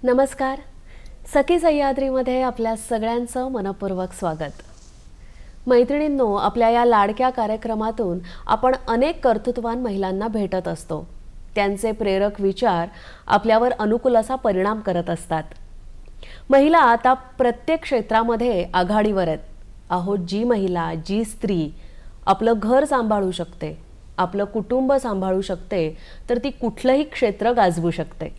नमस्कार. सखी सह्याद्रीमध्ये आपल्या सगळ्यांचं मनपूर्वक स्वागत. मैत्रिणींनो, आपल्या या लाडक्या कार्यक्रमातून आपण अनेक कर्तृत्ववान महिलांना भेटत असतो. त्यांचे प्रेरक विचार आपल्यावर अनुकूल असा परिणाम करत असतात. महिला आता प्रत्येक क्षेत्रामध्ये आघाडीवर आहेत. अहो, जी महिला, जी स्त्री आपलं घर सांभाळू शकते, आपलं कुटुंब सांभाळू शकते, तर ती कुठलंही क्षेत्र गाजवू शकते.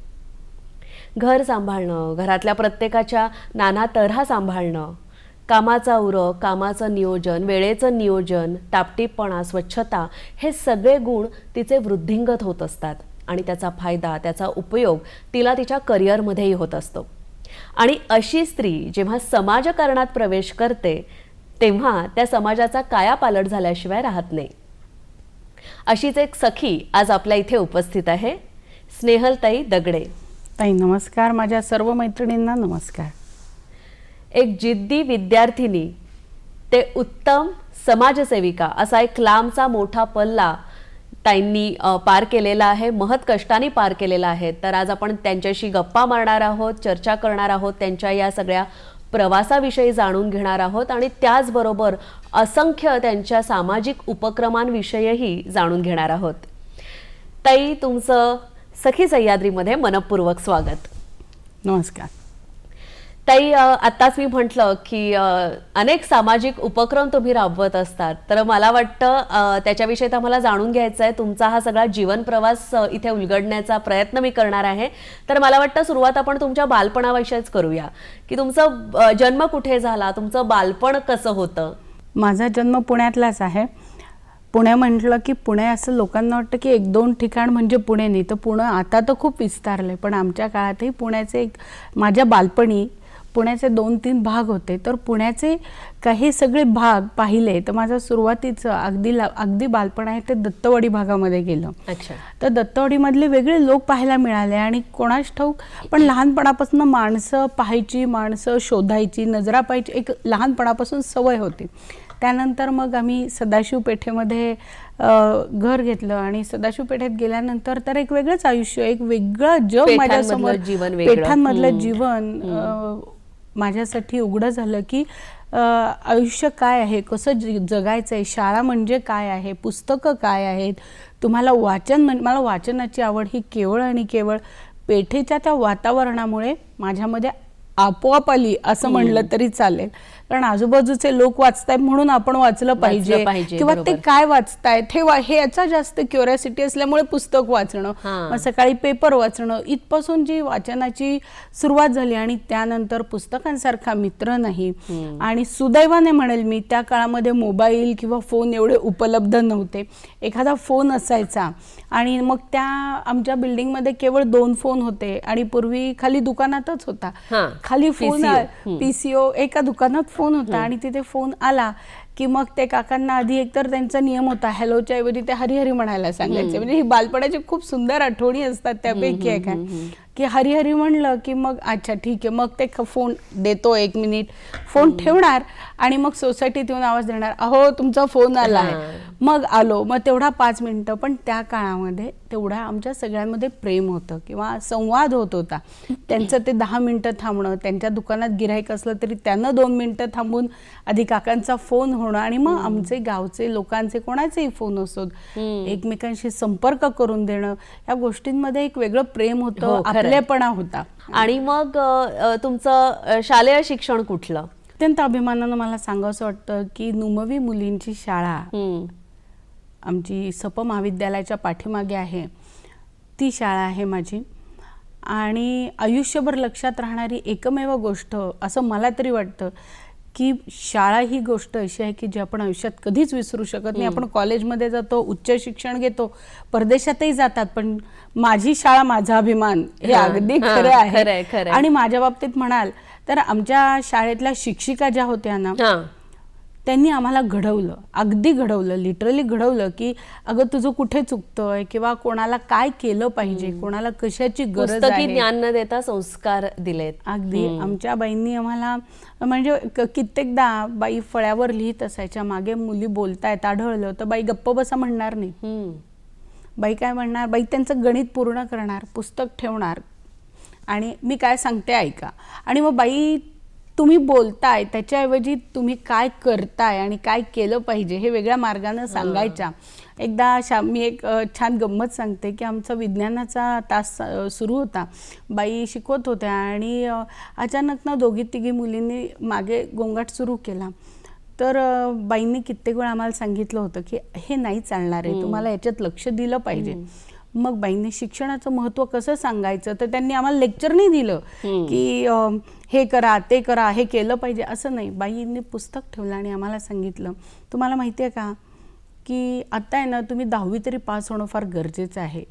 घर सांभाळणं, घरातल्या प्रत्येकाच्या नाना तऱ्हा सांभाळणं, कामाचा उरक, कामाचं नियोजन, वेळेचं नियोजन, टापटीपणा, स्वच्छता, हे सगळे गुण तिचे वृद्धिंगत होत असतात आणि त्याचा फायदा, त्याचा उपयोग तिला तिच्या करिअरमध्येही होत असतो. आणि अशी स्त्री जेव्हा समाजकारणात प्रवेश करते तेव्हा त्या समाजाचा कायापालट झाल्याशिवाय राहत नाही. अशीच एक सखी आज आपल्या इथे उपस्थित आहे, स्नेहलताई दगडे. ताई नमस्कार. माझ्या सर्व मैत्रिणींना नमस्कार. एक जिद्दी विद्यार्थिनी ते उत्तम समाजसेविका असा एक लांबचा मोठा पल्ला ताईंनी पार केलेला आहे, महत् कष्टाने पार केलेला आहे. तर आज आपण त्यांच्याशी गप्पा मारणार आहोत, चर्चा करणार आहोत, त्यांच्या या सगळ्या प्रवासाविषयी जाणून घेणार आहोत आणि त्याचबरोबर असंख्य त्यांच्या सामाजिक उपक्रमांविषयीही जाणून घेणार आहोत. ताई, तुमचं सखी सह्याद्रीमध्ये मनपूर्वक स्वागत. नमस्कार. ताई, आत्ताच मी म्हटलं की अनेक सामाजिक उपक्रम तुम्ही राबवत असतात, तर मला वाटतं त्याच्याविषयी तर मला जाणून घ्यायचं आहे. तुमचा हा सगळा जीवन प्रवास इथे उलगडण्याचा प्रयत्न मी करणार आहे. तर मला वाटतं सुरुवात आपण तुमच्या बालपणाविषयीच करूया, की तुमचा जन्म कुठे झाला, तुमचं बालपण कसं होतं? माझा जन्म पुण्यातलाच आहे. पुणे म्हटलं की पुणे असं लोकांना वाटतं की एक दोन ठिकाण म्हणजे पुणे नाही, तर पुणे आता तर खूप विस्तारले. पण आमच्या काळातही पुण्याचे माझ्या बालपणी पुण्याचे 2-3 भाग होते. तर पुण्याचे काही सगळे भाग पाहिले तर माझं सुरुवातीचं अगदी बालपण आहे ते दत्तवाडी भागामध्ये गेलं. अच्छा. तर दत्तवाडीमधले वेगळे लोक पाहायला मिळाले आणि कोणाच ठाऊक, पण लहानपणापासून माणसं पाहायची, माणसं शोधायची, नजरा पाहायची एक लहानपणापासून सवय होती. त्यानंतर मग आम्ही सदाशिव पेठेमध्ये घर घेतलं आणि सदाशिव पेठेत गेल्यानंतर तर एक वेगळंच आयुष्य, एक वेगळं जग माझ्यासमोर, पेठांमधलं जीवन माझ्यासाठी उघडं झालं की आयुष्य काय आहे, कसं जगायचं आहे, शाळा म्हणजे काय आहे, पुस्तकं काय आहेत, तुम्हाला मला वाचनाची आवड ही केवळ आणि केवळ पेठेच्या त्या वातावरणामुळे माझ्यामध्ये आपोआप आली असं म्हणलं तरी चालेल. कारण आजूबाजूचे लोक वाचतायत म्हणून आपण वाचलं पाहिजे किंवा ते काय वाचतायत हे याचा जास्त क्युरियोसिटी असल्यामुळे पुस्तक वाचणं, मग सकाळी पेपर वाचणं, इथपासून जी वाचनाची सुरुवात झाली. आणि त्यानंतर पुस्तकांसारखा मित्र नाही. आणि सुदैवाने म्हणेल मी, त्या काळामध्ये मोबाईल किंवा फोन एवढे उपलब्ध नव्हते. एखादा फोन असायचा आणि मग त्या आमच्या बिल्डिंगमध्ये केवळ 2 फोन होते आणि पूर्वी खाली दुकानातच होता, खाली फोन PCO एका दुकानात फोन होता आणि तिथे फोन आला की मग ते काकांना आधी एकतर त्यांचा नियम होता, हॅलोच्या ऐवजी ते हरिहरी म्हणायला सांगायचे. म्हणजे ही बालपणाची खूप सुंदर आठवणी असतात. त्यापैकी एक आहे की हरिहरी म्हणलं की मग अच्छा ठीक आहे, मग ते फोन देतो, 1 मिनिट फोन ठेवणार आणि मग सोसायटीत येऊन आवाज देणार, अहो तुमचा फोन आला आहे. मग आलो, मग तेवढा 5 मिनिटं. पण त्या काळामध्ये तेवढा आमच्या सगळ्यांमध्ये प्रेम होतं किंवा संवाद होत होता. त्यांचं ते 10 मिनिटं थांबणं, त्यांच्या दुकानात गिऱ्हाईक असलं तरी त्यांना 2 मिनिटं थांबून आधी काकांचा फोन होणं आणि मग आमचे गावचे लोकांचे कोणाचेही फोन असोत एकमेकांशी संपर्क करून देणं, या गोष्टींमध्ये एक वेगळं प्रेम होतं, आपलेपणा होता. आणि मग तुमचं शालेय शिक्षण कुठलं? अत्यंत अभिमानानं मला सांगावंसं वाटतं की नुमवी मुलींची शाळा आमची सप महाविद्यालयाच्या पाठीमागे आहे, ती शाळा आहे माझी. आणि आयुष्यभर लक्षात राहणारी एकमेव गोष्ट असं मला तरी वाटतं की शाळा ही गोष्ट अशी आहे की जी आपण आयुष्यात कधीच विसरू शकत नाही. आपण कॉलेजमध्ये जातो, उच्च शिक्षण घेतो, परदेशातही जातात, पण माझी शाळा माझा अभिमान हे अगदी खरं आहे. आणि माझ्या बाबतीत म्हणाल तर आमच्या शाळेतल्या शिक्षिका ज्या होत्या ना, त्यांनी आम्हाला घडवलं, अगदी घडवलं, लिटरली घडवलं की अगं तुझं कुठे चुकतंय किंवा कोणाला काय केलं पाहिजे, कोणाला कशाची गरज आहे. ज्ञान न देता संस्कार दिलेत. अगदी आमच्या बाईंनी आम्हाला म्हणजे कित्येकदा बाई फळ्यावर लिहित असायच्या, मागे मुली बोलतायत आढळलं तर बाई गप्प बसा म्हणणार नाही. बाई काय म्हणणार, बाई त्यांचं गणित पूर्ण करणार, पुस्तक ठेवणार आणि मी काय सांगते ऐका. आणि मग बाई तुम्ही बोलताय त्याच्याऐवजी तुम्ही काय करताय आणि काय केलं पाहिजे हे वेगळ्या मार्गाने सांगायच्या. एकदा मी एक छान गंमत सांगते की आमचा विज्ञानाचा तास सुरू होता, बाई शिकवत होत्या आणि अचानक ना दोघी तिघी मुलींनी मागे गोंगाट सुरू केला. तर बाईंनी कित्येक वेळा आम्हाला सांगितलं होतं की हे नाही चालणार आहे, तुम्हाला याच्यात लक्ष दिलं पाहिजे. मग बाईंनी शिक्षणाचं महत्त्व कसं सांगायचं तर त्यांनी आम्हाला लेक्चर नाही दिलं की हे करा ते करा हे केलं पाहिजे, असं नाही. बाईंनी पुस्तक ठेवलं आणि आम्हाला सांगितलं, तुम्हाला माहिती आहे का की आता आहे ना तुम्ही 10वी तरी पास होणं फार गरजेचं आहे,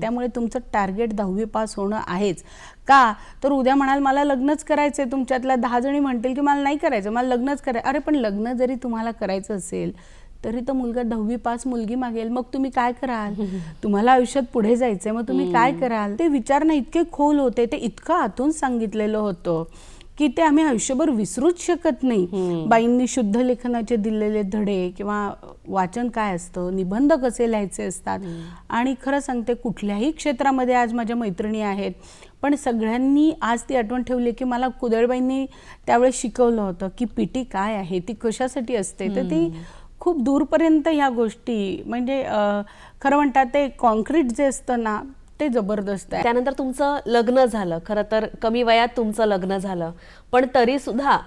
त्यामुळे तुमचं टार्गेट 10वी पास होणं आहेच. का तर उद्या म्हणाल मला लग्नच करायचंय, तुमच्यातल्या 10 जणी म्हणतील की मला नाही करायचं, मला लग्नच करायचं. अरे पण लग्न जरी तुम्हाला करायचं असेल तरी तर मुलगा 10वी पास मुलगी मागेल, मग तुम्ही काय कराल? तुम्हाला आयुष्यात पुढे जायचंय, मग तुम्ही काय कराल? ते विचार ना इतके खोल होते, ते इतकं आतून सांगितलेलं होतं की ते आम्ही आयुष्यभर विसरूच शकत नाही. बाईंनी शुद्ध लेखनाचे दिलेले धडे किंवा वाचन काय असतं, निबंध कसे लिहायचे असतात. आणि खरं सांगते कुठल्याही क्षेत्रामध्ये आज माझ्या मैत्रिणी आहेत, पण सगळ्यांनी आज ती आठवण ठेवली की मला कुदळबाईंनी त्यावेळेस शिकवलं होतं की पीटी काय आहे, ती कशासाठी असते. तर ती खूप दूरपर्यंत ह्या गोष्टी म्हणजे खरं म्हणतात ते कॉन्क्रीट जे असतं ना ते जबरदस्त आहे. त्यानंतर तुमचं लग्न झालं, खरं तर कमी वयात तुमचं लग्न झालं, पण तरी सुद्धा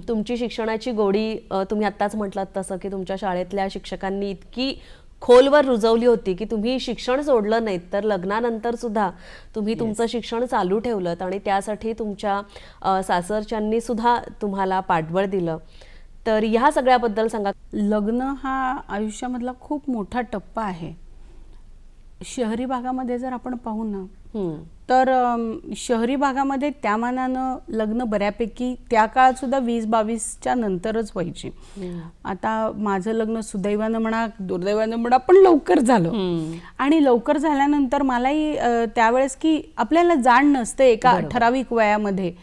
तुमची शिक्षणाची गोडी तुम्ही आत्ताच म्हटलात तसं की तुमच्या शाळेतल्या शिक्षकांनी इतकी खोलवर रुजवली होती की तुम्ही शिक्षण सोडलं नाहीत, तर लग्नानंतर सुद्धा तुम्ही तुमचं शिक्षण चालू ठेवलं आणि त्यासाठी तुमच्या सासरच्यांनी सुद्धा तुम्हाला पाठबळ दिलं. तर ह्या सगळ्याबद्दल सांगा. लग्न हा आयुष्यामधला खूप मोठा टप्पा आहे. शहरी भागामध्ये जर आपण पाहू ना तर शहरी भागामध्ये त्या मानानं लग्न बऱ्यापैकी त्या काळात सुद्धा 20-22च्या नंतरच व्हायची. आता माझं लग्न सुदैवानं म्हणा दुर्दैवानं म्हणा पण लवकर झालं. आणि लवकर झाल्यानंतर मलाही त्यावेळेस की आपल्याला जाण नसते एका ठराविक वयामध्ये,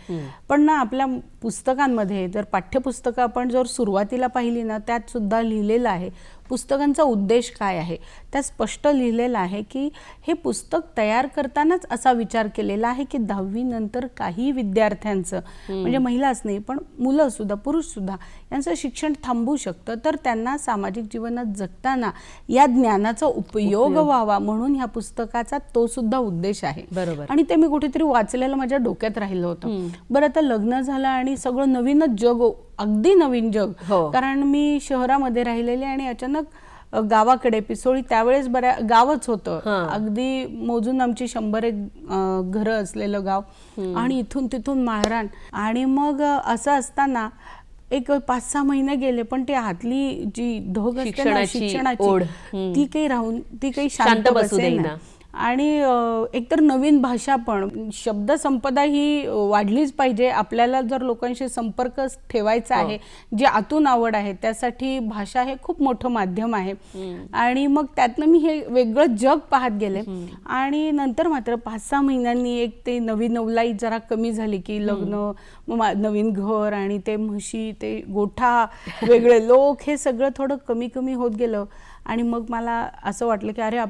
पण ना आपल्या पुस्तकांमध्ये जर पाठ्यपुस्तकं आपण जर सुरुवातीला पाहिली ना त्यात सुद्धा लिहिलेलं आहे पुस्तकांचा उद्देश काय आहे. त्यात स्पष्ट लिहिलेलं आहे की हे पुस्तक तयार करतानाच असा विचार केलेला आहे की 10वी नंतर काही विद्यार्थ्यांचं म्हणजे महिलाच नाही पण मुलं सुद्धा पुरुष सुद्धा यांचं शिक्षण थांबू शकतं, तर त्यांना सामाजिक जीवनात जगताना या ज्ञानाचा उपयोग व्हावा म्हणून ह्या पुस्तकाचा तो सुद्धा उद्देश आहे. बरोबर. आणि ते मी कुठेतरी वाचलेलं माझ्या डोक्यात राहिलं होतं. बरं आता लग्न झालं आणि सगळं नवीनच जग, अगदी नवीन जग. कारण मी शहरामध्ये राहिलेले आणि अचानक गावाकडे पिसोळी त्यावेळेस बऱ्या गावच होतं, अगदी मोजून आमची 100-1 घरं असलेलं गाव आणि इथून तिथून माळरान. आणि मग असं असताना एक 5-6 महिने गेले पण ते हातली जी ढोग असते ना शिक्षणाची ती काही शांत बसेना. आणि एकतर नवीन भाषा पण शब्दसंपदा ही वाढलीच पाहिजे. आपल्याला जर लोकांशी संपर्क ठेवायचा आहे, जी आतून आवड आहे, त्यासाठी भाषा हे खूप मोठं माध्यम आहे. आणि मग त्यातनं मी हे वेगळं जग पाहत गेले. आणि नंतर मात्र 5-6 महिन्यांनी एक ते नवीन नवलाई जरा कमी झाली की लग्न, नवीन घर आणि ते म्हशी, ते गोठा, वेगळे लोक, हे सगळं थोडं कमी कमी होत गेलं. आणि मग मला असं वाटलं की अरे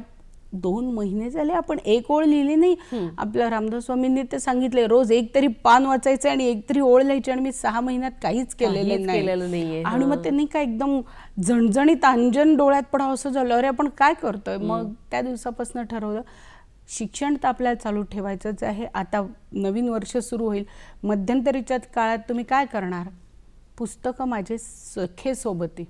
2 महिने झाले आपण एक ओळ लिहिली नाही. आपल्या रामदास स्वामींनी ते सांगितले रोज एक तरी पान वाचायचं आणि एक तरी ओळ लिहायची, आणि मी 6 महिन्यात काहीच केलेलं नाही. आणि मग त्यांनी काय एकदम झणझणीत अंजन डोळ्यात पडावं असं झालं, अरे आपण काय करतोय. मग त्या दिवसापासून ठरवलं शिक्षण तर आपल्याला चालू ठेवायचंच आहे. आता नवीन वर्ष सुरू होईल, मध्यंतरीच्या काळात तुम्ही काय करणार, पुस्तकं माझे सखे सोबती.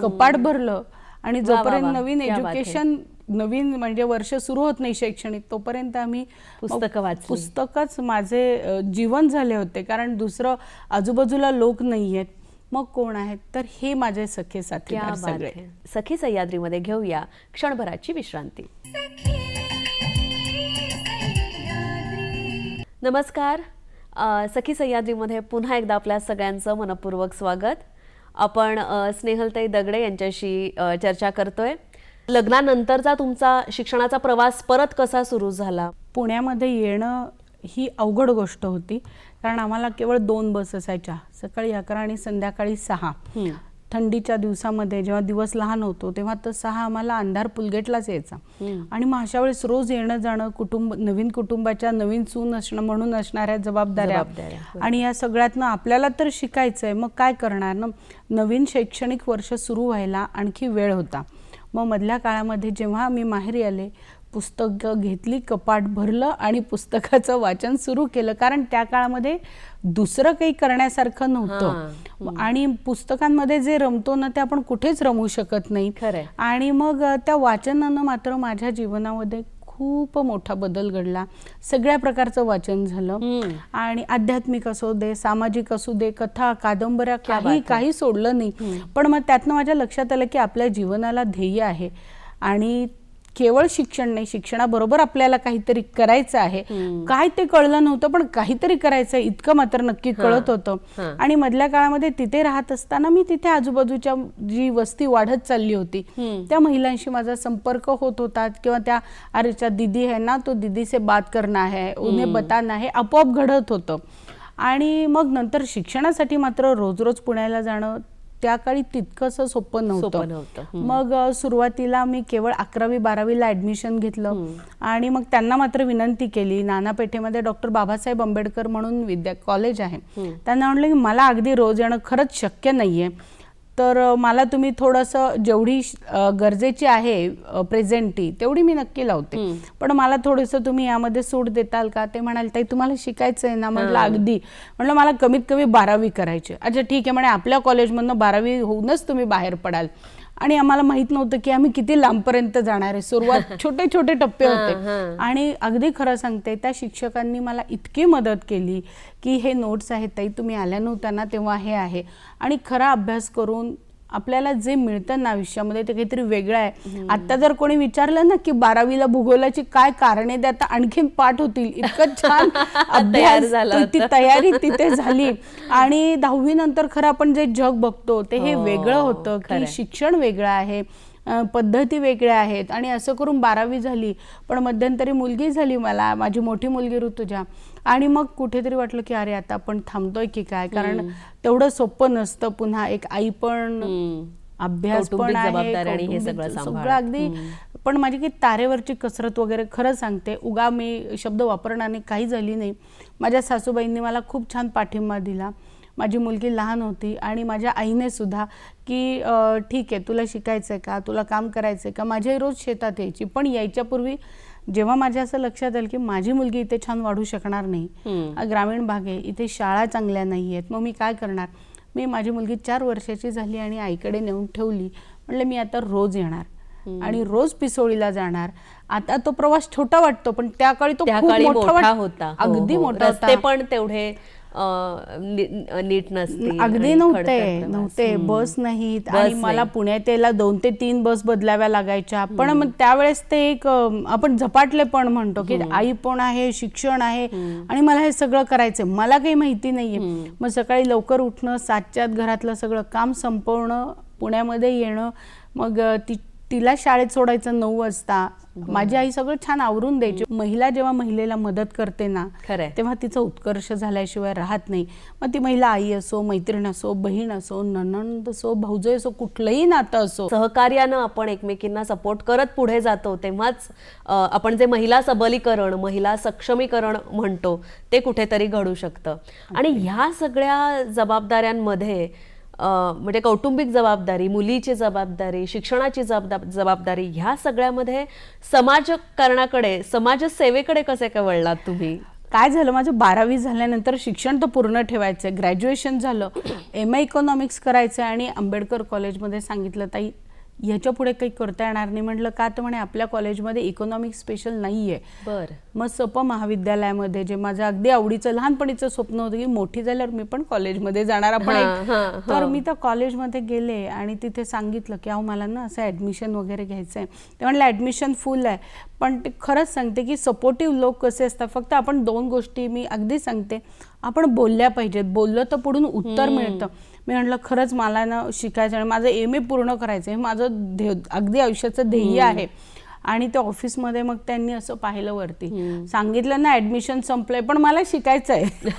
कपाट भरलं आणि जोपर्यंत नवीन क्या बात है. एज्युकेशन नवीन म्हणजे वर्ष सुरू होत नाही शैक्षणिक, तोपर्यंत आम्ही पुस्तकं वाचली. पुस्तकच माझे जीवन झाले होते. कारण दुसरं आजूबाजूला लोक नाही आहेत, मग कोण आहेत, तर हे माझे सखे क्या साथीदार बात सगळे. है. सखी सह्याद्रीमध्ये घेऊया क्षणभराची विश्रांती. नमस्कार. सखी सह्याद्रीमध्ये पुन्हा एकदा आपल्या सगळ्यांचं मनपूर्वक स्वागत. आपण स्नेहलताई दगडे यांच्याशी चर्चा करतोय. लग्नानंतरचा तुमचा शिक्षणाचा प्रवास परत कसा सुरू झाला? पुण्यामध्ये येणं ही अवघड गोष्ट होती. कारण आम्हाला केवळ 2 बस असायच्या, सकाळी 11 आणि संध्याकाळी 6. थंडीच्या दिवसामध्ये जेव्हा दिवस लहान होतो तेव्हा तर 6 आम्हाला अंधार पुलगेटलाच यायचा. आणि मग अशा वेळेस रोज येणं जाणं, नवीन कुटुंबाच्या नवीन सून असणं म्हणून असणाऱ्या जबाबदाऱ्या आणि या सगळ्यातनं आपल्याला तर शिकायचंय, मग काय करणार ना. नवीन शैक्षणिक वर्ष सुरू व्हायला आणखी वेळ होता. मग मधल्या काळामध्ये जेव्हा मी माहेरी आले, पुस्तकं घेतली, कपाट भरलं आणि पुस्तकाचं वाचन सुरू केलं. कारण त्या काळामध्ये दुसरं काही करण्यासारखं नव्हतं आणि पुस्तकांमध्ये जे रमतो ना ते आपण कुठेच रमू शकत नाही. खरंय. आणि मग त्या वाचनानं मात्र माझ्या जीवनामध्ये खूप मोठा बदल घडला. सगळ्या प्रकारचं वाचन झालं आणि आध्यात्मिक असू दे, सामाजिक असू दे, कथा, कादंबऱ्या, काही सोडलं नाही. पण मग त्यातनं माझ्या लक्षात आलं की आपल्या जीवनाला ध्येय आहे आणि केवळ शिक्षण नाही, शिक्षणाबरोबर आपल्याला काहीतरी करायचं आहे. काय ते कळलं नव्हतं, पण काहीतरी करायचं इतकं मात्र नक्की कळत होतं. आणि मधल्या काळामध्ये तिथे राहत असताना मी तिथे आजूबाजूच्या जी वस्ती वाढत चालली होती त्या महिलांशी माझा संपर्क होत होता. किंवा त्या अरेच्या दीदी है ना, तो दीदी से बात करना है, उन्हें बताना है, आपोआप घडत होतं. आणि मग नंतर शिक्षणासाठी मात्र रोज रोज पुण्याला जाणं त्या काळी तितकंसं सोपं नव्हतं. मग सुरुवातीला मी केवळ 11वी-12वीला ऍडमिशन घेतलं आणि मग त्यांना मात्र विनंती केली. नाना पेठेमध्ये डॉक्टर बाबासाहेब आंबेडकर म्हणून कॉलेज आहे. त्यांना म्हटलं की मला अगदी रोज येणं खरंच शक्य नाहीये, तर मला तुम्ही थोडंसं जेवढी गरजेची आहे प्रेझेंटी तेवढी मी नक्की लावते, पण मला थोडंसं तुम्ही यामध्ये सूट देताल का? ते म्हणाले ताई तुम्हाला शिकायचं आहे ना? म्हटलं अगदी. म्हटलं मला कमीत कमी 12वी करायची. अच्छा ठीक आहे म्हणे, आपल्या कॉलेजमधनं 12वी होऊनच तुम्ही बाहेर पडाल. आणि आम्हाला माहित नव्हतं की आम्ही किती लांबपर्यंत जाणार आहे. सुरुवात छोटे छोटे टप्पे होते. आणि अगदी खरं सांगते, त्या शिक्षकांनी मला इतकी मदत केली की हे नोट्स आहेत ताई, तुम्ही आल्या नव्हत्या ना तेव्हा हे आहे. आणि खरा अभ्यास करून आपल्याला जे मिळतं ना आयुष्यामध्ये ते काहीतरी वेगळं आहे. आता जर कोणी विचारलं ना की 12वीला भूगोलाची काय कारणे द्या, आता आणखीन पाठ होतील. इतकं छान अभ्यास ती तयारी तिथे झाली. आणि 10वी नंतर खरं आपण जे जग बघतो ते हे वेगळं होतं की शिक्षण वेगळं आहे, पद्धती वेगळ्या आहेत. आणि असं करून 12वी झाली. पण मध्यंतरी मुलगी झाली मला, माझी मोठी मुलगी ऋतुजा. आणि मग कुठेतरी वाटलं की अरे आता आपण थांबतोय की काय, कारण तेवढं सोपं नसतं. पुन्हा एक आई पण, अभ्यास पण आहे, सगळं अगदी. पण माझी काही तारेवरची कसरत वगैरे खरं सांगते, उगा मी शब्द वापरण्याने काही झाली नाही. माझ्या सासूबाईंनी मला खूप छान पाठिंबा दिला. माझी मुलगी लहान होती आणि माझ्या आईने सुद्धा की ठीक आहे तुला शिकायचंय का, तुला काम करायचंय का. माझी रोज शेतात यायची, पण यायच्या पूर्वी जेव्हा माझ्या असं लक्षात आलं की माझी मुलगी इथे छान वाढू शकणार नाही, ग्रामीण भाग आहे, इथे शाळा चांगल्या नाही आहेत, मग मी काय करणार. मी माझी मुलगी 4 वर्षाची झाली आणि आईकडे नेऊन ठेवली. म्हटलं मी आता रोज येणार आणि रोज पिसोळीला जाणार. आता तो प्रवास छोटा वाटतो, पण त्या काळी तो खूप मोठा होता. अगदी मोठा होता. पण तेवढे नीट नसते, अगदी नव्हते. बस नाहीत आणि मला पुण्यात यायला 2 ते 3 बस बदलाव्या लागायच्या. पण मग त्यावेळेस ते एक आपण झपाटले पण म्हणतो की आई पण आहे, शिक्षण आहे आणि मला हे सगळं करायचंय, मला काही माहिती नाहीये. मग सकाळी लवकर उठणं, 7च्या आत घरातलं सगळं काम संपवणं, पुण्यामध्ये येणं, मग तिला शाळेत सोडायचं 9 वाजता. माझी आई सगळं छान आवरून द्यायची. महिला जेव्हा महिलेला मदत करते ना तेव्हा तिचा उत्कर्ष झाल्याशिवाय राहत नाही. मग ती महिला आई असो, मैत्रीण असो, बहीण असो, नणंद असो, भाऊजय असो, कुठलंही नातं असो, सहकार्यानं आपण एकमेकींना सपोर्ट करत पुढे जातो, तेव्हाच आपण जे महिला सबलीकरण, महिला सक्षमीकरण म्हणतो ते कुठेतरी घडू शकतं. आणि ह्या सगळ्या जबाबदाऱ्यांमध्ये म्हणजे कौटुंबिक जबाबदारी, मुलीची जबाबदारी, शिक्षणाची जबाबदारी, ह्या सगळ्यामध्ये समाजकारणाकडे, समाजसेवेकडे कसे काय वळलात तुम्ही? काय झालं, माझं 12वी झाल्यानंतर शिक्षण तर पूर्ण ठेवायचं आहे, ग्रॅज्युएशन झालं, MA इकॉनॉमिक्स करायचं आहे आणि आंबेडकर कॉलेजमध्ये सांगितलं ताई ह्याच्या पुढे काही करता येणार नाही. म्हटलं का, तर म्हणे आपल्या कॉलेजमध्ये इकॉनॉमिक्स स्पेशल नाही आहे. बरं. मग सप महाविद्यालयामध्ये जे माझं अगदी आवडीचं लहानपणीचं स्वप्न होतं की मोठी झाल्यावर मी पण कॉलेजमध्ये जाणार आपण तर मी त्या कॉलेजमध्ये गेले आणि तिथे सांगितलं की अहो मला ना असं ॲडमिशन वगैरे घ्यायचं आहे. ते म्हटलं ॲडमिशन फुल आहे. पण ते खरंच सांगते की सपोर्टिव्ह लोक कसे असतात, फक्त आपण 2 गोष्टी मी अगदी सांगते, आपण बोलल्या पाहिजेत, बोललं तर पुढून उत्तर मिळतं. मी म्हटलं खरंच मला ना शिकायचं आणि माझं MA पूर्ण करायचं हे माझं अगदी आयुष्याचं ध्येय आहे. आणि त्या ऑफिसमध्ये मग त्यांनी असं पाहिलं वरती, सांगितलं ना ॲडमिशन संपलंय पण मला शिकायचं आहे.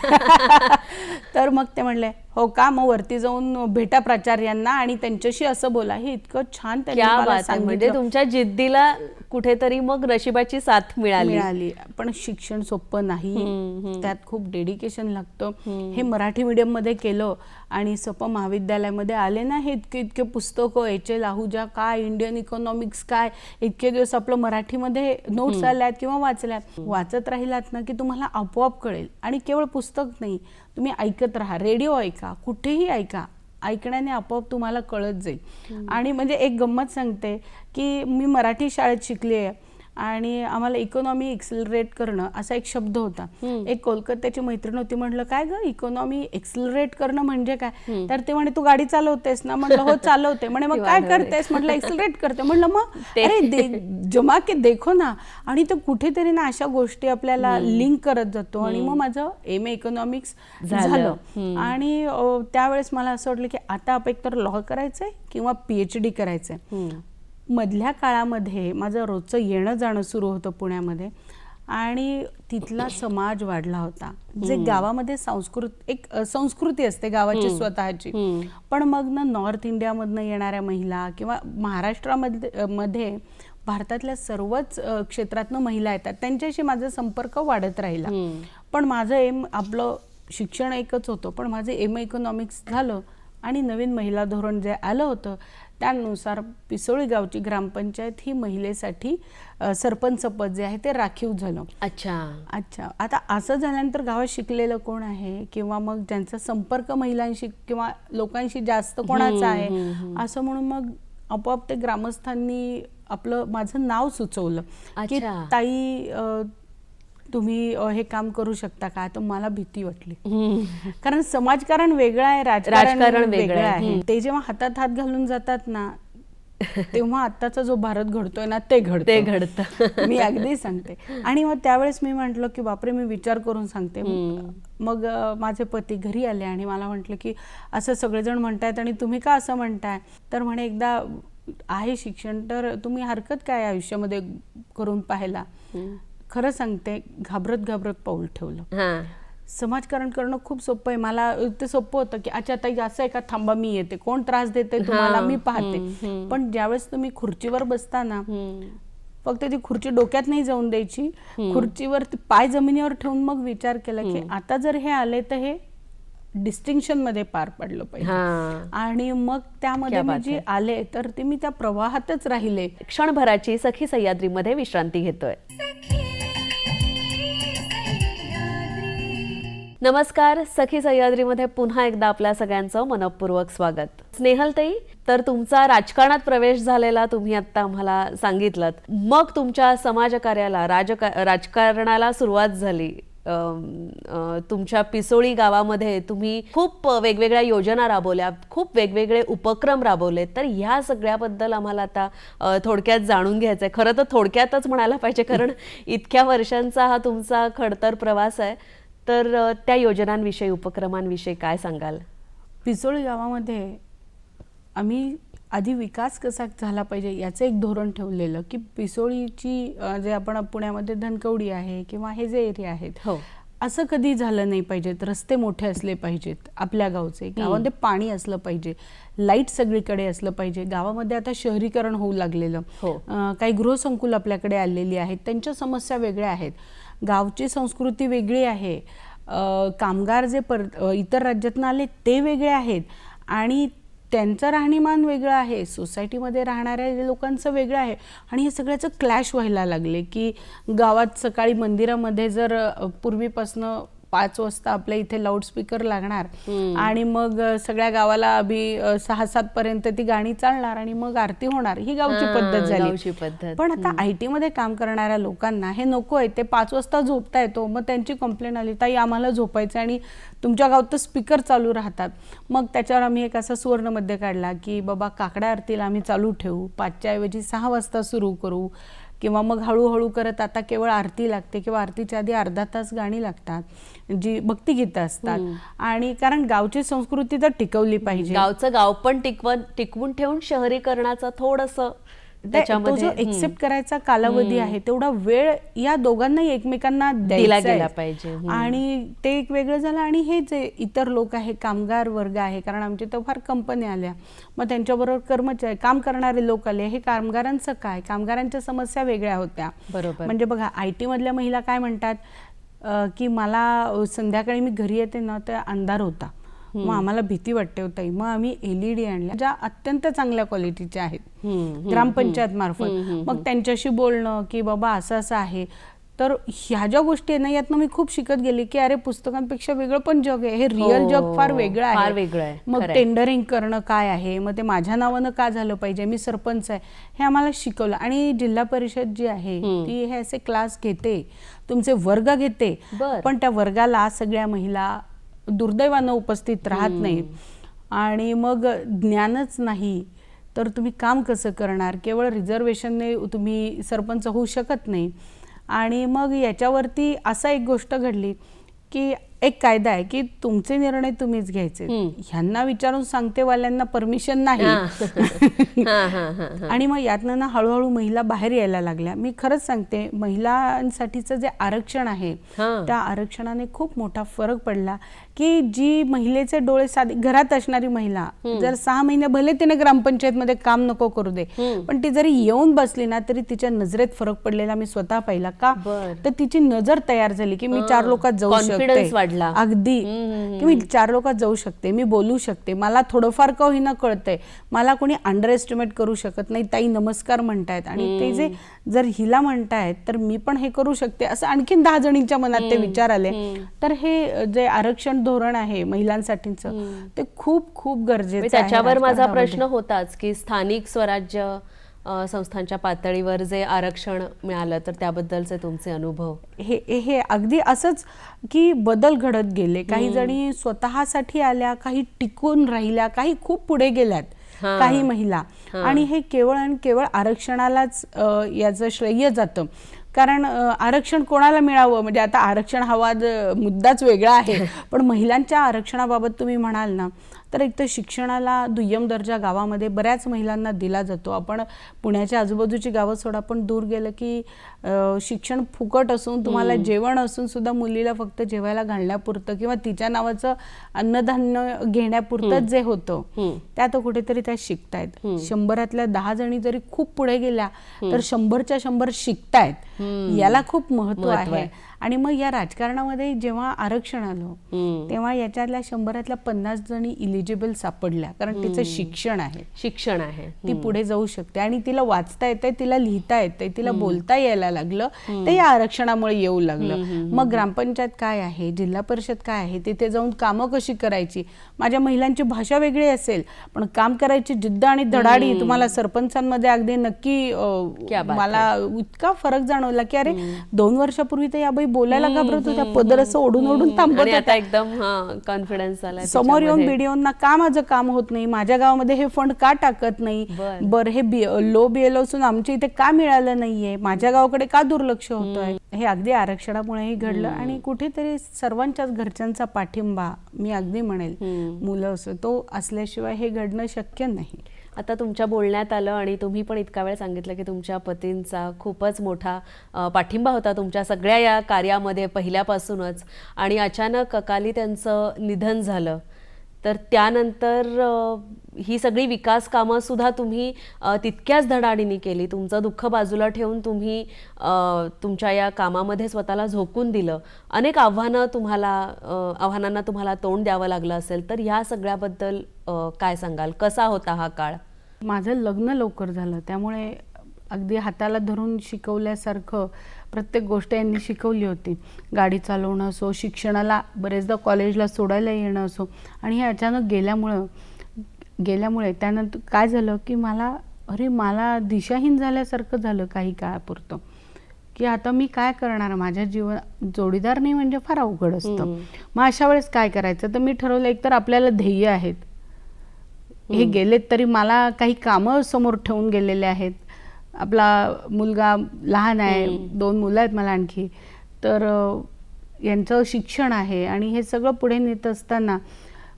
तर मग ते म्हणले हो का, मग वरती जाऊन भेटा प्राचार्यांना आणि त्यांच्याशी असं बोला. हे इतकं छान त्यांनी मला सांगितलं. म्हणजे तुमच्या जिद्दीला कुठेतरी मग नशिबाची साथ मिळाली. पण शिक्षण सोपं नाही, त्यात खूप डेडिकेशन लागतं. हे मराठी मीडियम मध्ये केलं आणि सप महाविद्यालयामध्ये आले ना, हे इतके पुस्तकं, HL आहुजा काय, इंडियन इकॉनॉमिक्स काय, इतके दिवस आपलं मराठीमध्ये नोट्स आल्यात किंवा वाचल्यात, वाचत राहिलात ना की तुम्हाला आपोआप कळेल. आणि केवळ पुस्तक नाही, तुम्ही ऐकत राहा, रेडिओ ऐका, कुठेही ऐका, ऐकण्याने आपोआप तुम्हाला कळत जाईल. आणि म्हणजे एक गंमत सांगते की मी मराठी शाळेत शिकली आहे आणि आम्हाला इकॉनॉमी एक्सिलरेट करणं असा एक शब्द होता. एक कोलकात्याची मैत्रीण होती, म्हटलं काय ग इकॉनॉमी एक्सिलरेट करणं म्हणजे काय, तर ते म्हणे तू गाडी चालवतेस ना, म्हटलं हो चालवते. म्हणे मग काय करतेस, म्हटलं एक्सिलरेट करते. म्हटलं मग अरे जमा के देखो ना. आणि ते कुठेतरी ना अशा गोष्टी आपल्याला लिंक करत जातो. आणि मग माझं MA इकॉनॉमिक्स झालं आणि त्यावेळेस मला असं वाटलं की आता एकतर लॉ करायचंय किंवा PhD करायचंय. मधल्या काळामध्ये माझं रोजचं येणं जाणं सुरू होतं पुण्यामध्ये आणि तिथला समाज वाढला होता. जे गावामध्ये संस्कृती असते गावाची स्वतःची, पण मग ना नॉर्थ इंडियामधनं येणाऱ्या महिला किंवा महाराष्ट्रामध्ये भारतातल्या सर्वच क्षेत्रातनं महिला येतात, त्यांच्याशी माझा संपर्क वाढत राहिला. पण माझं एम आपलं शिक्षण एकच होतं, पण माझं MA इकॉनॉमिक्स झालं आणि नवीन महिला धोरण जे आलं होतं त्यानुसार पिसोळी गावची ग्रामपंचायत ही महिलेसाठी सरपंच पद जे आहे ते राखीव झालं. अच्छा. आता असं झाल्यानंतर गावात शिकलेलं कोण आहे किंवा मग ज्यांचा संपर्क महिलांशी किंवा लोकांशी जास्त कोणाचा आहे, असं म्हणून मग आपोआप ते ग्रामस्थांनी आपलं माझं नाव सुचवलं की ताई तुम्ही हे काम करू शकता का. तर मला भीती वाटली, कारण समाजकारण वेगळं आहे, राजकारण वेगळं आहे. ते जेव्हा हातात हात घालून जातात ना, तेव्हा आत्ताचा जो भारत घडतोय ना ते घडतं. मी अगदी सांगते. आणि मग त्यावेळेस मी म्हटलं की बापरे, मी विचार करून सांगते. मग माझे पती घरी आले आणि मला म्हटलं की असं सगळेजण म्हणतायत आणि तुम्ही का असं म्हणताय. तर म्हणे एकदा आहे शिक्षण तर तुम्ही हरकत काय आयुष्यामध्ये करून पाहायला. खरं सांगते, घाबरत पाऊल ठेवलं. समाजकारण करणं खूप सोपं आहे. मला ते सोपं होतं की अच्छा ताई असं आहे का, थांबा मी येते, कोण त्रास देते तुम्हाला मी पाहते. पण ज्यावेळेस तुम्ही खुर्चीवर बसता ना, फक्त ती खुर्ची डोक्यात नाही जाऊन द्यायची, खुर्चीवर पाय जमिनीवर ठेवून मग विचार केला की आता जर हे आले तर हे डिस्टिंक्शन मध्ये पार पडलं पाहिजे. आणि मग त्यामध्ये मी जे आले तर ते मी त्या प्रवाहातच राहिले. क्षणभराची सखी सह्याद्रीमध्ये विश्रांती घेतोय. नमस्कार. सखी सह्याद्रीमध्ये पुन्हा एकदा आपल्या सगळ्यांचं मनपूर्वक स्वागत. स्नेहलताई, तर तुमचा राजकारणात प्रवेश झालेला तुम्ही आता आम्हाला सांगितलं, मग तुमच्या समाजकार्याला राजकारणाला सुरुवात झाली. तुमच्या पिसोळी गावामध्ये तुम्ही खूप वेगवेगळ्या योजना राबवल्या, खूप वेगवेगळे उपक्रम राबवले. तर ह्या सगळ्याबद्दल आम्हाला आता थोडक्यात जाणून घ्यायचंय. खरं तर थोडक्यातच म्हणायला पाहिजे, कारण इतक्या वर्षांचा हा तुमचा खडतर प्रवास आहे. तर त्या योजनांविषयी, उपक्रमांविषयी काय सांगाल. पिसोळी गावामध्ये आम्ही आधी विकास कसा झाला पाहिजे याचं एक धोरण ठेवलेलं की पिसोळीची जे आपण पुण्यामध्ये धनकवडी आहे किंवा हे जे एरिया आहेत, असं कधी झालं नाही पाहिजेत. रस्ते मोठे असले पाहिजेत आपल्या गावचे, गावामध्ये पाणी असलं पाहिजे, लाईट सगळीकडे असलं पाहिजे. गावामध्ये आता शहरीकरण होऊ लागलेलं, काही गृहसंकुल आपल्याकडे आलेली आहेत, त्यांच्या समस्या वेगळ्या आहेत, गावची संस्कृती वेगळी आहे, कामगार जे इतर राज्यातून आले ते वेगळे आहेत आणि त्यांचं राहणीमान वेगळं आहे, सोसायटीमध्ये राहणाऱ्या लोकांचं वेगळं आहे आणि हे सगळ्याचं क्लॅश व्हायला लागले की गावात सकाळी मंदिरामध्ये जर पूर्वीपासनं 5 वाजता आपल्या इथे लाऊडस्पीकर लागणार आणि मग सगळ्या गावाला अभि 6-7 पर्यंत ती गाणी चालणार आणि मग आरती होणार, ही गावची पद्धत झाली. पण आता IT मध्ये काम करणाऱ्या लोकांना हे नको आहे, ते 5 वाजता झोपता येतो, मग त्यांची कंप्लेंट आली, ताई आम्हाला झोपायचं आणि तुमच्या गावात तर स्पीकर चालू राहतात. मग त्याच्यावर आम्ही एक असा सुवर्णमध्य काढला की बाबा काकड्या आरतीला आम्ही चालू ठेवू, 5च्या ऐवजी 6 वाजता सुरू करू, किंवा मग हळूहळू करत आता केवळ आरती लागते किंवा आरतीच्या आधी अर्धा तास गाणी लागतात जी भक्तिगीतं असतात. आणि कारण गावची संस्कृती तर टिकवली पाहिजे, गावचं गाव पण टिकवून ठेवून शहरीकरणाचं थोडंसं तो जो एक्सेप्ट करायचा कालावधी आहे तेवढा वेळ या दोघांनाही एकमेकांना दिला गेला पाहिजे. आणि ते एक वेगळं झालं. आणि हे जे इतर लोक आहे, कामगार वर्ग आहे, कारण आमच्या तर फार कंपन्या आल्या, मग त्यांच्याबरोबर कर्मचारी काम करणारे लोक आले, हे कामगारांचं काय, कामगारांच्या समस्या वेगळ्या होत्या. बरोबर. म्हणजे बघा IT मधल्या महिला काय म्हणतात की मला संध्याकाळी मी घरी येते ना तर अंधार होता, मग आम्हाला भीती वाटते होती, मग आम्ही LED आणल्या ज्या अत्यंत चांगल्या क्वालिटीच्या आहेत ग्रामपंचायत मार्फत. मग त्यांच्याशी बोलणं की बाबा असं असं आहे. तर ह्या ज्या गोष्टी आहे ना यातनं मी खूप शिकत गेली की अरे पुस्तकांपेक्षा वेगळं पण जग आहे, हे रिअल जग फार वेगळं आहे. मग टेंडरिंग करणं काय आहे, मग ते माझ्या नावानं का झालं पाहिजे, मी सरपंच आहे, हे आम्हाला शिकवलं. आणि जिल्हा परिषद जी आहे ती हे असे क्लास घेते, तुमचे वर्ग घेते, पण त्या वर्गाला सगळ्या महिला दुर्दैवानं उपस्थित राहत नाहीत. आणि मग ज्ञानच नाही तर तुम्ही काम कसं करणार, केवळ रिझर्वेशनने तुम्ही सरपंच होऊ शकत नाही. आणि मग याच्यावरती असा एक गोष्ट घडली की एक कायदा आहे की तुमचे निर्णय तुम्हीच घ्यायचे, ह्यांना विचारून सांगतेवाल्यांना परमिशन नाही. आणि मग यातनं ना हळूहळू महिला बाहेर यायला लागल्या. मी खरंच सांगते, महिलांसाठीचं जे आरक्षण आहे त्या आरक्षणाने खूप मोठा फरक पडला की जी महिलेचे डोळे साधे घरात असणारी महिला जर 6 महिने भले तिने ग्रामपंचायतमध्ये काम नको करू दे, पण ती जरी येऊन बसली ना तरी तिच्या नजरेत फरक पडलेला मी स्वतः पाहिला. का तर तिची नजर तयार झाली की मी 4 लोकात जाऊ शकते, अगदी की मी 4 लोकात जाऊ शकते, मी बोलू शकते, मला थोडंफार का होईना कळतंय, मला कोणी अंडर एस्टिमेट करू शकत नाही, ताई नमस्कार म्हणतायत आणि ते जे जर हिला म्हणतायत तर मी पण हे करू शकते, असं आणखीन 10 जणींच्या मनात ते विचार आले. तर हे जे आरक्षण धोरण आहे महिलांसाठीचं ते खूप खूप गरजेचं आहे. त्याच्यावर माझा प्रश्न होताच की स्थानिक स्वराज्य संस्थांच्या पातळीवर जे आरक्षण मिळालं तर त्याबद्दलचे तुमचे अनुभव. हे अगदी असंच की बदल घडत गेले. काही जणी स्वतःसाठी आल्या, काही टिकून राहिल्या, काही खूप पुढे गेल्यात, काही महिला. आणि हे केवळ आणि केवळ आरक्षणालाच याचं श्रेय जातं. कारण आरक्षण कोणाला मिळावं, म्हणजे आता आरक्षण हवा मुद्दाच वेगळा आहे, पण महिलांच्या आरक्षणाबाबत तुम्ही म्हणाल ना तर एक तर शिक्षणाला दुय्यम दर्जा गावामध्ये बऱ्याच महिलांना दिला जातो. आपण पुण्याच्या आजूबाजूची गावं सोडा, पण दूर गेलं की शिक्षण फुकट असून तुम्हाला जेवण असून सुद्धा मुलीला फक्त जेवायला घालण्यापुरतं किंवा तिच्या नावाचं अन्नधान्य घेण्यापुरतं जे होतं त्यात कुठेतरी त्या शिकतायत. 100तल्या 10 जणी जरी खूप पुढे गेल्या तर 100च्या 100 शिकतायत, याला खूप महत्व आहे. आणि मग या राजकारणामध्ये जेव्हा आरक्षण आलं तेव्हा याच्यातल्या 100तल्या 50 जणी इलिजिबल सापडल्या, कारण तिचं शिक्षण आहे, ती पुढे जाऊ शकते आणि तिला वाचता येते, तिला लिहिता येते, तिला बोलता यायला लागलं, ते या आरक्षणामुळे येऊ लागलं. मग ग्रामपंचायत काय आहे, जिल्हा परिषद काय आहे, तिथे जाऊन कामं कशी करायची, माझ्या महिलांची भाषा वेगळी असेल पण काम करायची जिद्द आणि धडाडी तुम्हाला सरपंचांमध्ये अगदी नक्की मला इतका फरक जाणवला की अरे 2 वर्षापूर्वी तर या बाई बोलायला घाबरत होत्या, पदर असं ओढून थांबत होत्या, एकदम कॉन्फिडन्स आला समोर येऊन व्हिडिओना का माझं काम होत नाही, माझ्या गावामध्ये हे फंड का टाकत नाही, बरं हे लो BLO असून आमच्या इथे का मिळालं नाहीये, माझ्या गावाकडे का दुर्लक्ष होतंय. हे अगदी आरक्षणामुळेही घडलं. आणि कुठेतरी सर्वांच्याच घरच्यांचा पाठिंबा, मी अगदी म्हणेल मुलं असं, तो असल्याशिवाय हे घडणं शक्य नाही. आता तुमच्या बोलण्यात आलं आणि तुम्ही पण इतका वेळ सांगितलं की तुमच्या पतींचा खूपच मोठा पाठिंबा होता तुमच्या सगळ्या या कार्यामध्ये पहिल्यापासूनच, आणि अचानक अकाली त्यांचं निधन झालं तर त्यानंतर ही सगळी विकास कामं सुद्धा तुम्ही तितक्याच धडाडीने केली. तुमचं दुःख बाजूला ठेवून तुम्ही तुमच्या या कामामध्ये स्वतःला झोकून दिलं. अनेक आव्हानांना तुम्हाला तोंड द्यावं लागलं असेल, तर ह्या सगळ्याबद्दल काय सांगाल? कसा होता हा काळ? माझं लग्न लवकर झालं, त्यामुळे अगदी हाताला धरून शिकवल्यासारखं प्रत्येक गोष्ट यांनी शिकवली होती. गाडी चालवणं असो, शिक्षणाला बरेचदा कॉलेजला सोडायला येणं असो. आणि हे अचानक गेल्यामुळे त्यानंतर काय झालं की मला दिशाहीन झाल्यासारखं झालं काही काळापुरतं, की आता मी काय करणार. माझ्या जोडीदार नाही म्हणजे फार अवघड असतं. मग अशा वेळेस काय करायचं, तर मी ठरवलं एकतर आपल्याला ध्येय आहेत, हे गेलेत तरी मला काही कामं समोर ठेवून गेलेले आहेत. आपला मुलगा लहान आहे, 2 मुलं आहेत मला आणखी, तर यांचं शिक्षण आहे. आणि हे सगळं पुढे नेत असताना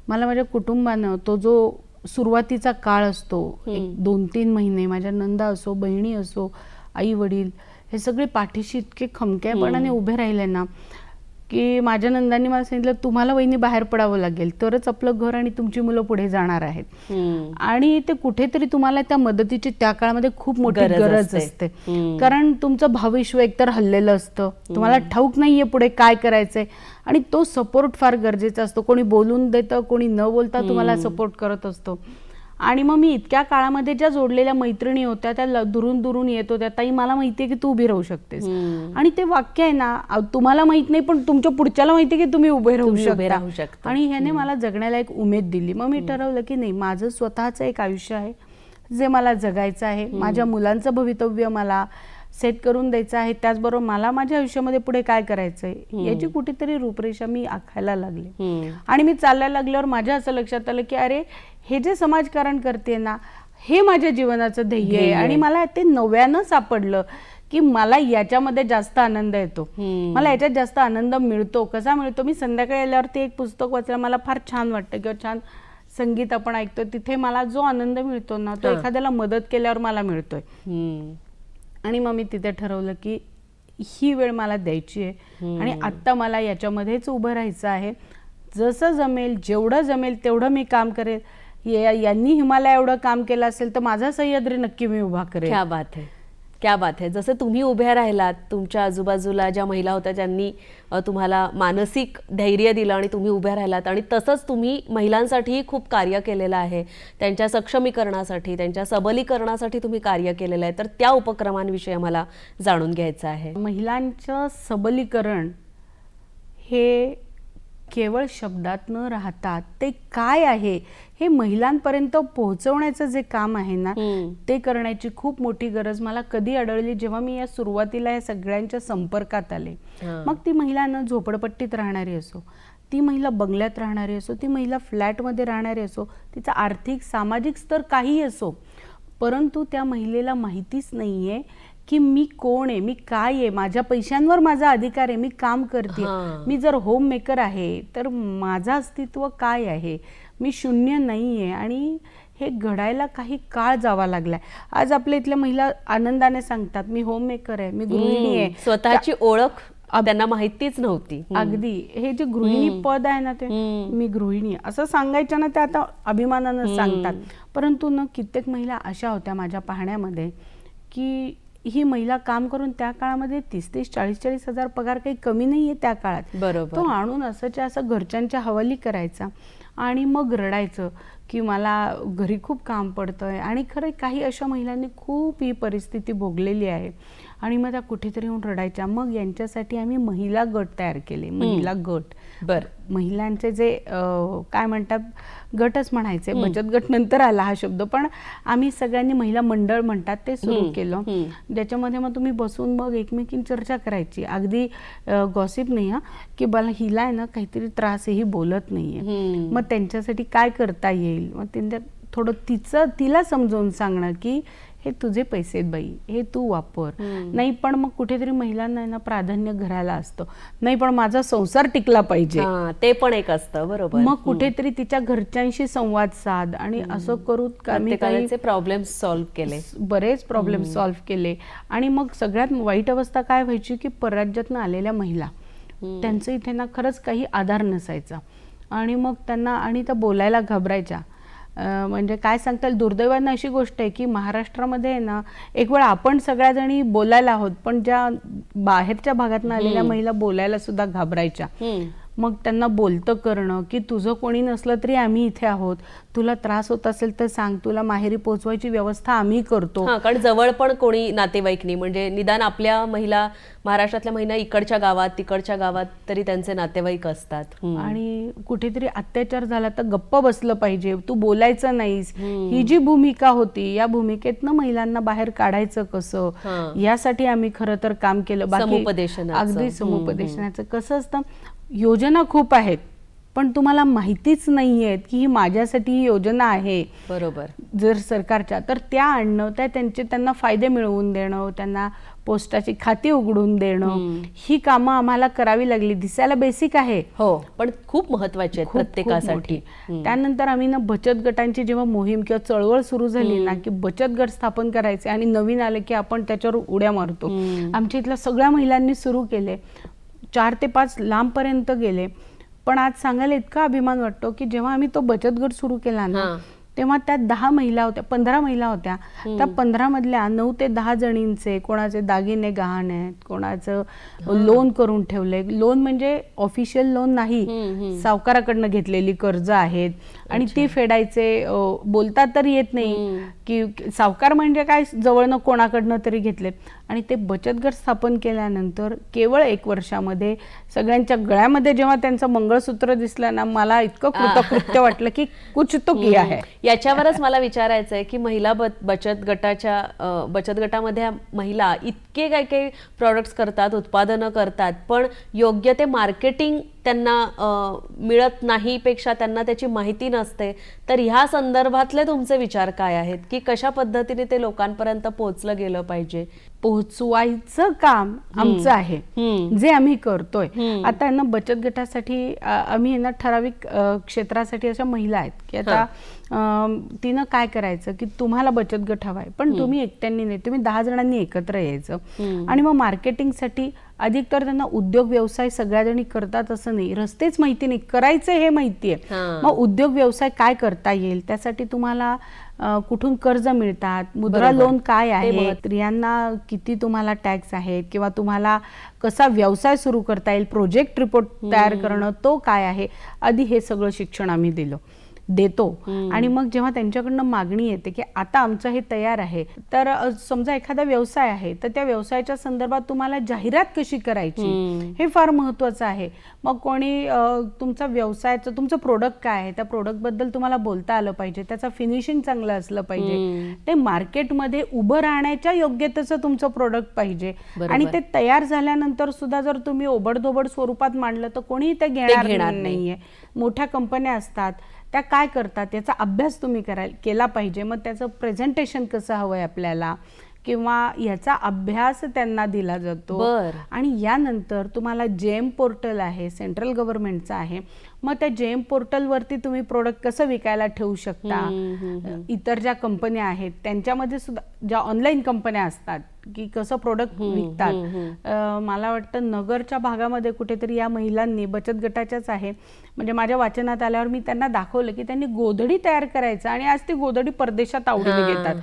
मला माझ्या कुटुंबानं तो जो सुरुवातीचा काळ असतो, 2-3 महिने, माझ्या नंदा असो, बहिणी असो, आई वडील, हे सगळे पाठीशी इतके खमक्यापणाने उभे राहिले ना, की माझ्या नंदांनी मला सांगितलं, तुम्हाला वहिनी बाहेर पडावं लागेल, तरच आपलं घर आणि तुमची मुलं पुढे जाणार आहेत. आणि ते कुठेतरी तुम्हाला त्या मदतीची त्या काळामध्ये खूप मोठी गरज असते. कारण तुमचं भावविश्व एकतर हल्लेलं असतं, तुम्हाला ठाऊक नाहीये पुढे काय करायचंय, आणि तो सपोर्ट फार गरजेचा असतो. कोणी बोलून देतं, कोणी न बोलता तुम्हाला सपोर्ट करत असतो. आणि मग मी इतक्या काळामध्ये ज्या जोडलेल्या मैत्रिणी होत्या त्या दुरून दुरून येत होत्या, ताई मला माहितीये की तू उभी राहू शकतेस. आणि ते वाक्य आहे ना, तुम्हाला माहित नाही पण तुमच्या पुढच्याला माहितीये की तुम्ही उभे राहू शकता. आणि ह्याने मला जगण्याला एक उमेद दिली. मग मी ठरवलं की नाही, माझं स्वतःचं एक आयुष्य आहे जे मला जगायचं आहे. माझ्या मुलांचं भवितव्य मला सेट करून द्यायचं आहे. त्याचबरोबर मला माझ्या आयुष्यामध्ये पुढे काय करायचंय याची कुठेतरी रूपरेषा मी आखायला लागले. आणि मी चालायला लागल्यावर माझ्या असं लक्षात आलं की अरे, हे जे समाजकारण करते ना, हे माझ्या जीवनाचं ध्येय आहे. आणि मला ते नव्यानं सापडलं की मला याच्यामध्ये जास्त आनंद येतो, मला याच्यात जास्त आनंद मिळतो. कसा मिळतो, मी संध्याकाळी आल्यावरती एक पुस्तक वाचायला मला फार छान वाटतं, किंवा छान संगीत आपण ऐकतो, तिथे मला जो आनंद मिळतो ना, तो एखाद्याला मदत केल्यावर मला मिळतोय. आणि मग मी तिथे ठरवलं की ही वेळ मला द्यायची आहे, आणि आत्ता मला याच्यामध्येच उभं राहायचं आहे. जसं जमेल, जेवढं जमेल तेवढं मी काम करेल. यांनी हिमालय एवढं काम केलं असेल तर माझा सह्याद्री नक्की मी उभा करेल. क्या बात है, क्या बात है. जसं तुम्ही उभ्या राहिलात, तुमच्या आजूबाजूला ज्या महिला होत्या ज्यांनी तुम्हाला मानसिक धैर्य दिलं आणि तुम्ही उभ्या राहिलात, आणि तसंच तुम्ही महिलांसाठीही खूप कार्य केलेलं आहे. त्यांच्या सक्षमीकरणासाठी, त्यांच्या सबलीकरणासाठी तुम्ही कार्य केलेलं आहे. तर त्या उपक्रमांविषयी आम्हाला जाणून घ्यायचं आहे. महिलांचं सबलीकरण हे केवळ शब्दात न राहता ते काय आहे हे महिलांपर्यंत पोहोचवण्याचं जे काम आहे ना, ते करण्याची खूप मोठी गरज मला कधी आढळली जेव्हा मी या सुरुवातीला या सगळ्यांच्या संपर्कात आले. मग ती महिला न झोपडपट्टीत राहणारी असो, ती महिला बंगल्यात राहणारी असो, ती महिला फ्लॅटमध्ये राहणारी असो, तिचा आर्थिक सामाजिक स्तर काही असो, परंतु त्या महिलेला माहितीच नाहीये की मी कोण आहे, मी काय आहे, माझ्या पैशांवर माझा अधिकार आहे, मी काम करते, मी जर होम मेकर आहे तर माझं अस्तित्व काय आहे, मी शून्य नाही आहे. आणि हे घडायला काही काळ जावा लागलाय. आज आपल्या इथल्या महिला आनंदाने सांगतात मी होम मेकर आहे, मी गृहिणी आहे. स्वतःची ओळख त्यांना माहितीच नव्हती. अगदी हे जे गृहिणी पद आहे ना, ते मी गृहिणी असं सांगायच्या ना, ते आता अभिमानानं सांगतात. परंतु न कित्येक महिला अशा होत्या माझ्या पाहण्यामध्ये की ही महिला काम करून त्या काळामध्ये 30-30, 40-40 हजार पगार काही कमी नाहीये त्या काळात. बरोबर. तो आणून असं घरच्यांच्या हवाली करायचा आणि मग रडायचं की मला घरी खूप काम पडतंय. आणि खरं काही अशा महिलांनी खूप ही परिस्थिती भोगलेली आहे आणि मग त्या कुठेतरी येऊन रडायच्या. मग यांच्यासाठी आम्ही महिला गट तयार केले. महिला गट, महिलांचे जे काय म्हणतात, गटच म्हणायचे, बचत गट नंतर आला हा शब्द, पण आम्ही सगळ्यांनी महिला मंडळ म्हणतात ते सुरू केलं, ज्याच्यामध्ये मग तुम्ही बसून मग एकमेकींची चर्चा करायची. अगदी गॉसिप नाही हा, की मला हिला आहे ना काहीतरी त्रास आहे, ही बोलत नाहीये, मग त्यांच्यासाठी काय करता येईल. मग त्यांच्या थोडं तिला समजावून सांगणं की हे तुझे पैसे आहेत बाई, हे तू वापर. नाही पण मग कुठेतरी महिलांना ना प्राधान्य घराला असतं, नाही पण माझा संसार टिकला पाहिजे, ते पण एक असतं. बरोबर. मग कुठेतरी तिच्या घरच्यांशी संवाद साध. आणि असं करून काही प्रॉब्लेम सॉल्व्ह केले, बरेच प्रॉब्लेम सॉल्व्ह केले. आणि मग सगळ्यात वाईट अवस्था काय व्हायची की परराज्यातनं आलेल्या महिला, त्यांचं इथे ना खरंच काही आधार नसायचा. आणि मग त्यांना आणि त्या बोलायला घाबरायच्या. म्हणजे काय सांगता येईल, दुर्दैवानं अशी गोष्ट आहे की महाराष्ट्रामध्ये आहे ना, एक वेळ आपण सगळ्याजणी बोलायला आहोत, पण ज्या बाहेरच्या भागातून आलेल्या महिला बोलायला सुद्धा घाबरायच्या. मग त्यांना बोलतं करणं की तुझं कोणी नसलं तरी आम्ही इथे आहोत, तुला त्रास होत असेल तर सांग, तुला माहेरी पोहोचवायची व्यवस्था आम्ही करतो. कारण जवळ पण कोणी नातेवाईक नाही, म्हणजे निदान आपल्या महिला, महाराष्ट्रातल्या महिला इकडच्या गावात तिकडच्या गावात तरी त्यांचे नातेवाईक असतात. आणि कुठेतरी अत्याचार झाला तर गप्प बसलं पाहिजे, तू बोलायचं नाहीस, ही जी भूमिका होती, या भूमिकेतनं महिलांना बाहेर काढायचं कसं, यासाठी आम्ही खरं तर काम केलं. अगदी समुपदेशनाचं. कसं असतं, योजना खूप आहेत पण तुम्हाला माहितीच नाहीये की ही माझ्यासाठी ही योजना आहे. बरोबर. जर सरकारच्या, तर त्या आणणं, त्यांना फायदे मिळवून देणं, त्यांना पोस्टाची खाती उघडून देणं, ही कामं आम्हाला करावी लागली. दिसायला बेसिक आहे, हो, पण खूप महत्वाची आहेत प्रत्येकासाठी. त्यानंतर आम्ही ना बचत गटांची जेव्हा मोहीम किंवा चळवळ सुरू झाली ना, की बचत गट स्थापन करायचे आणि नवीन आले की आपण त्याच्यावर उड्या मारतो, आमच्या इथल्या सगळ्या महिलांनी सुरू केले. 4 ते 5 लांबपर्यंत गेले. पण आज सांगायला इतका अभिमान वाटतो की जेव्हा आम्ही तो बचत गट सुरू केला ना, तेव्हा त्या 10 महिला होत्या, 15 महिला होत्या. त्या 15 मधल्या 9 ते 10 जणींचे, कोणाचे दागिने गहाण आहेत, कोणाचं लोन करून ठेवले. लोन म्हणजे ऑफिशियल लोन नाही, सावकाराकडनं घेतलेली कर्ज आहेत आणि ती फेडायचे. बोलता तर येत नाही की सावकार म्हणजे काय, जवळनं कोणाकडनं तरी घेतले. आणि ते बचत गट स्थापन केल्यानंतर केवळ 1 वर्षामध्ये सगळ्यांच्या गळ्यामध्ये जेव्हा त्यांचं मंगळसूत्र दिसलं ना, मला इतकं कृतकृत्य वाटलं की कुछ तो किया है. याच्यावरच मला विचारायचं आहे की महिला बचत गटामध्ये महिला इतके काही काही प्रॉडक्ट्स करतात, उत्पादनं करतात, पण योग्य ते मार्केटिंग त्यांना मिळत नाही, पेक्षा त्यांना त्याची माहिती नसते. तर ह्या संदर्भातले तुमचे विचार काय आहेत की कशा पद्धतीने ते लोकांपर्यंत पोहोचलं गेलं पाहिजे? पोहोचवायचं काम आमचं आहे, जे आम्ही करतोय. आता ना बचत गटासाठी आम्ही ना ठराविक क्षेत्रासाठी अशा महिला आहेत की आता तिनं काय करायचं की तुम्हाला बचत गट हवाय, पण तुम्ही एकट्याने नाही, तुम्ही 10 जणांनी एकत्र यायचं. आणि मग मार्केटिंगसाठी अधिक तर त्यांना उद्योग व्यवसाय सगळ्या जणी करतात असं नाही, रस्तेच माहिती नाही, करायचं हे माहिती आहे. मग उद्योग व्यवसाय काय करता येईल, त्यासाठी तुम्हाला कुठून कर्ज मिळतात, मुद्रा लोन काय आहे, स्त्रियांना किती तुम्हाला टॅक्स आहेत, किंवा तुम्हाला कसा व्यवसाय सुरू करता येईल, प्रोजेक्ट रिपोर्ट तयार करणं तो काय आहे, आधी हे सगळं शिक्षण आम्ही देतो. आणि मग जेव्हा त्यांच्याकडनं मागणी येते की आता आमचं हे तयार आहे, तर समजा एखादा व्यवसाय आहे तर त्या व्यवसायाच्या संदर्भात तुम्हाला जाहिरात कशी करायची हे फार महत्वाचं आहे. मग कोणी तुमचा व्यवसायाचं, तुमचं प्रोडक्ट काय आहे, त्या प्रोडक्ट बद्दल तुम्हाला बोलता आलं पाहिजे, त्याचं फिनिशिंग चांगलं असलं पाहिजे, ते मार्केटमध्ये उभं राहण्याच्या योग्यतेचं तुमचं प्रोडक्ट पाहिजे. आणि ते तयार झाल्यानंतर सुद्धा जर तुम्ही ओबडधोबड स्वरूपात मांडलं तर कोणीही ते घेणार नाहीये. मोठ्या कंपन्या असतात, त्या काय करतात याचा अभ्यास तुम्ही केला पाहिजे. मग त्याचं प्रेझेंटेशन कसं हवंय आपल्याला, किंवा याचा अभ्यास त्यांना दिला जातो. आणि यानंतर तुम्हाला JM पोर्टल आहे, सेंट्रल गव्हर्नमेंटचं आहे, मग त्या JM पोर्टलवरती तुम्ही प्रोडक्ट कसं विकायला ठेवू शकता. इतर ज्या कंपन्या आहेत त्यांच्यामध्ये सुद्धा, ज्या ऑनलाईन कंपन्या असतात, की कसं प्रोडक्ट विकतात. मला वाटतं नगरच्या भागामध्ये कुठेतरी या महिलांनी, बचत गटाच्याच आहे, म्हणजे माझ्या वाचनात आल्यावर मी त्यांना दाखवलं की त्यांनी गोधडी तयार करायचं आणि आज ती गोधडी परदेशात आवडीने घेतात,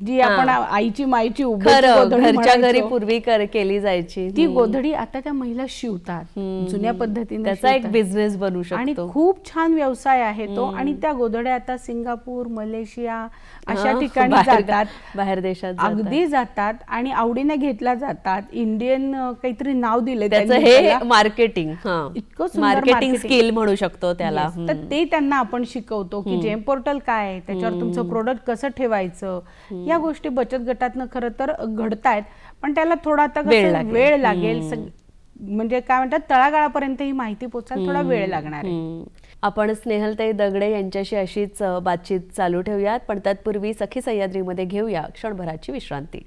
जी आपण आईची माईची घरच्या घरी पूर्वी केली जायची ती गोधडी आता त्या महिला शिवतात जुन्या पद्धतीने. त्याचा एक बिझनेस बनू शकतो आणि खूप छान व्यवसाय आहे तो. आणि त्या गोधड्या आता सिंगापूर, मलेशिया अशा ठिकाणी जातात, बाहेर देशात अगदी जातात आणि आवडीने घेतल्या जातात. इंडियन काहीतरी नाव दिले त्याचं, हे मार्केटिंग, इतकं मार्केटिंग स्किल म्हणू शकतो त्याला. तर ते त्यांना आपण शिकवतो की JM पोर्टल काय आहे, त्याच्यावर तुमचं प्रोडक्ट कसं ठेवायचं. या गोष्टी बचत गटातनं खरं तर घडतायत, पण त्याला थोडा आता वेळ लागेल. म्हणजे काय म्हणतात, तळागाळापर्यंत ही माहिती पोहोचायला थोडा वेळ लागणार आहे. आपण स्नेहलताई दगडे यांच्याशी अशीच बातचीत चालू ठेवूयात, पण तत्पूर्वी सखी सह्याद्रीमध्ये घेऊया क्षणभराची विश्रांती.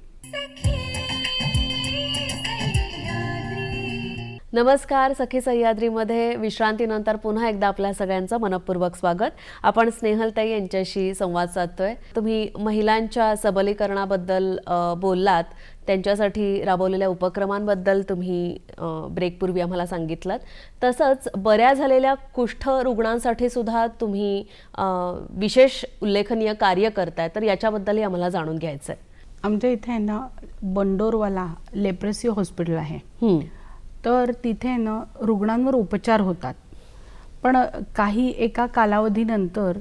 नमस्कार. सखी सह्याद्रीमध्ये विश्रांतीनंतर पुन्हा एकदा आपल्या सगळ्यांचं मनपूर्वक स्वागत. आपण स्नेहलताई यांच्याशी संवाद साधतोय. तुम्ही महिलांच्या सबलीकरणाबद्दल बोललात, त्यांच्यासाठी राबवलेल्या उपक्रमांबद्दल तुम्ही ब्रेकपूर्वी आम्हाला सांगितलं. तसंच बऱ्या झालेल्या कुष्ठ रुग्णांसाठी सुद्धा तुम्ही विशेष उल्लेखनीय कार्य करताय, तर याच्याबद्दलही आम्हाला जाणून घ्यायचं आहे. आमच्या इथे आहे ना बंडोरवाला लेप्रेसी हॉस्पिटल आहे. तर तिथे ना रुग्णांवर उपचार होतात, पण काही एका कालावधीनंतर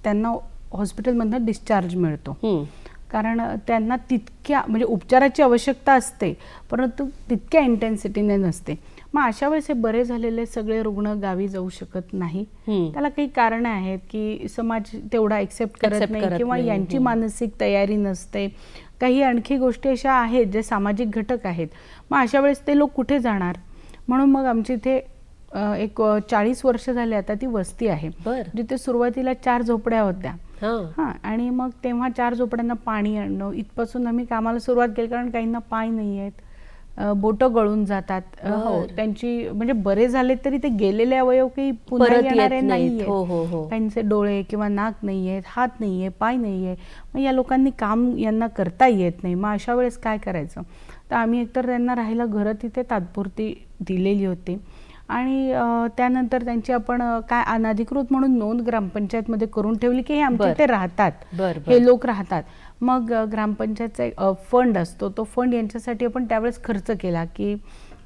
त्यांना हॉस्पिटलमधनं डिस्चार्ज मिळतो. कारण त्यांना तितक्या म्हणजे उपचाराची आवश्यकता असते, परंतु तितक्या इंटेन्सिटीने नसते. मग अशा वेळेस हे बरे झालेले सगळे रुग्ण गावी जाऊ शकत नाही. त्याला काही कारणं आहेत की समाज तेवढा एक्सेप्ट करत नाही किंवा यांची मानसिक तयारी नसते. काही आणखी गोष्टी अशा आहेत जे सामाजिक घटक आहेत. मग अशा वेळेस ते लोक कुठे जाणार? म्हणून मग आमच्या इथे एक 40 वर्ष झाले आता ती वस्ती आहे, जिथे सुरुवातीला 4 झोपड्या होत्या. आणि मग तेव्हा 4 झोपड्यांना पाणी आणणं इथपासून आम्ही कामाला सुरुवात केली. कारण काहींना पाय नाही आहेत, बोटं गळून जातात. त्यांची म्हणजे बरे झाले तरी ते गेलेले अवयव काही पुन्हा येणारे नाहीये. काहींचे डोळे किंवा नाक नाहीयेत, हात नाहीये, पाय नाहीये. मग या लोकांनी काम यांना करता येत नाही. मग अशा वेळेस काय करायचं? तर आम्ही एकतर त्यांना राहायला घरं तिथे तात्पुरती दिलेली होती आणि त्यानंतर त्यांची आपण काय अनधिकृत म्हणून नोंद ग्रामपंचायतमध्ये करून ठेवली की हे आमच्या इथे राहतात, हे लोक राहतात. मग ग्रामपंचायतचा एक फंड असतो, तो फंड यांच्यासाठी आपण त्यावेळेस खर्च केला की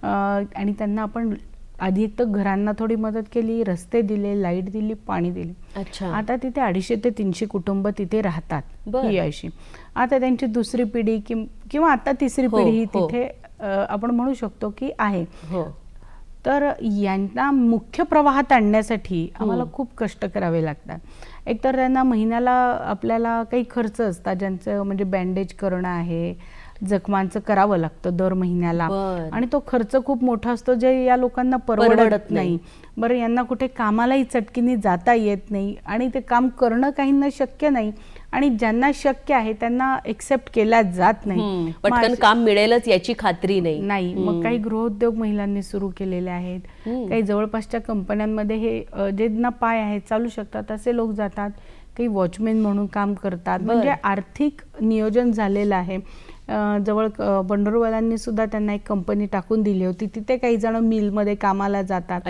आणि त्यांना आपण आधी एक तर घरांना थोडी मदत केली, रस्ते दिले, लाईट दिली, पाणी दिले. आता तिथे 250 ते 300 कुटुंब तिथे राहतात ही अशी. आता त्यांची दुसरी पिढी किंवा आता तिसरी पिढी ही तिथे आपण म्हणू शकतो की आहे. तर यांना मुख्य प्रवाहात आणण्यासाठी आम्हाला खूप कष्ट करावे लागतात. एकतर त्यांना महिन्याला आपल्याला काही खर्च असतात, ज्यांचं म्हणजे बँडेज करणं आहे, जखमांचं करावं लागतं दर महिन्याला. आणि तो खर्च खूप मोठा असतो जे या लोकांना परवडत नाही. बरं, यांना कुठे कामालाही चटकीने जाता येत नाही आणि ते काम करणं काहींना शक्य नाही. आणि ज्यांना शक्य आहे त्यांना एक्सेप्ट केला जात नाही. पटकन काम मिळेलच याची खात्री नाही. मग काही गृहोद्योग महिलांनी सुरू केलेले आहेत. काही जवळपासच्या कंपन्यांमध्ये हे जे ना पाय आहेत चालू शकतात असे लोक जातात. काही वॉचमॅन म्हणून काम करतात. म्हणजे आर्थिक नियोजन झालेलं आहे. जवळ बंडोरवाल्यांनी सुद्धा त्यांना एक कंपनी टाकून दिली होती, तिथे काही जण मिलमध्ये कामाला जातात.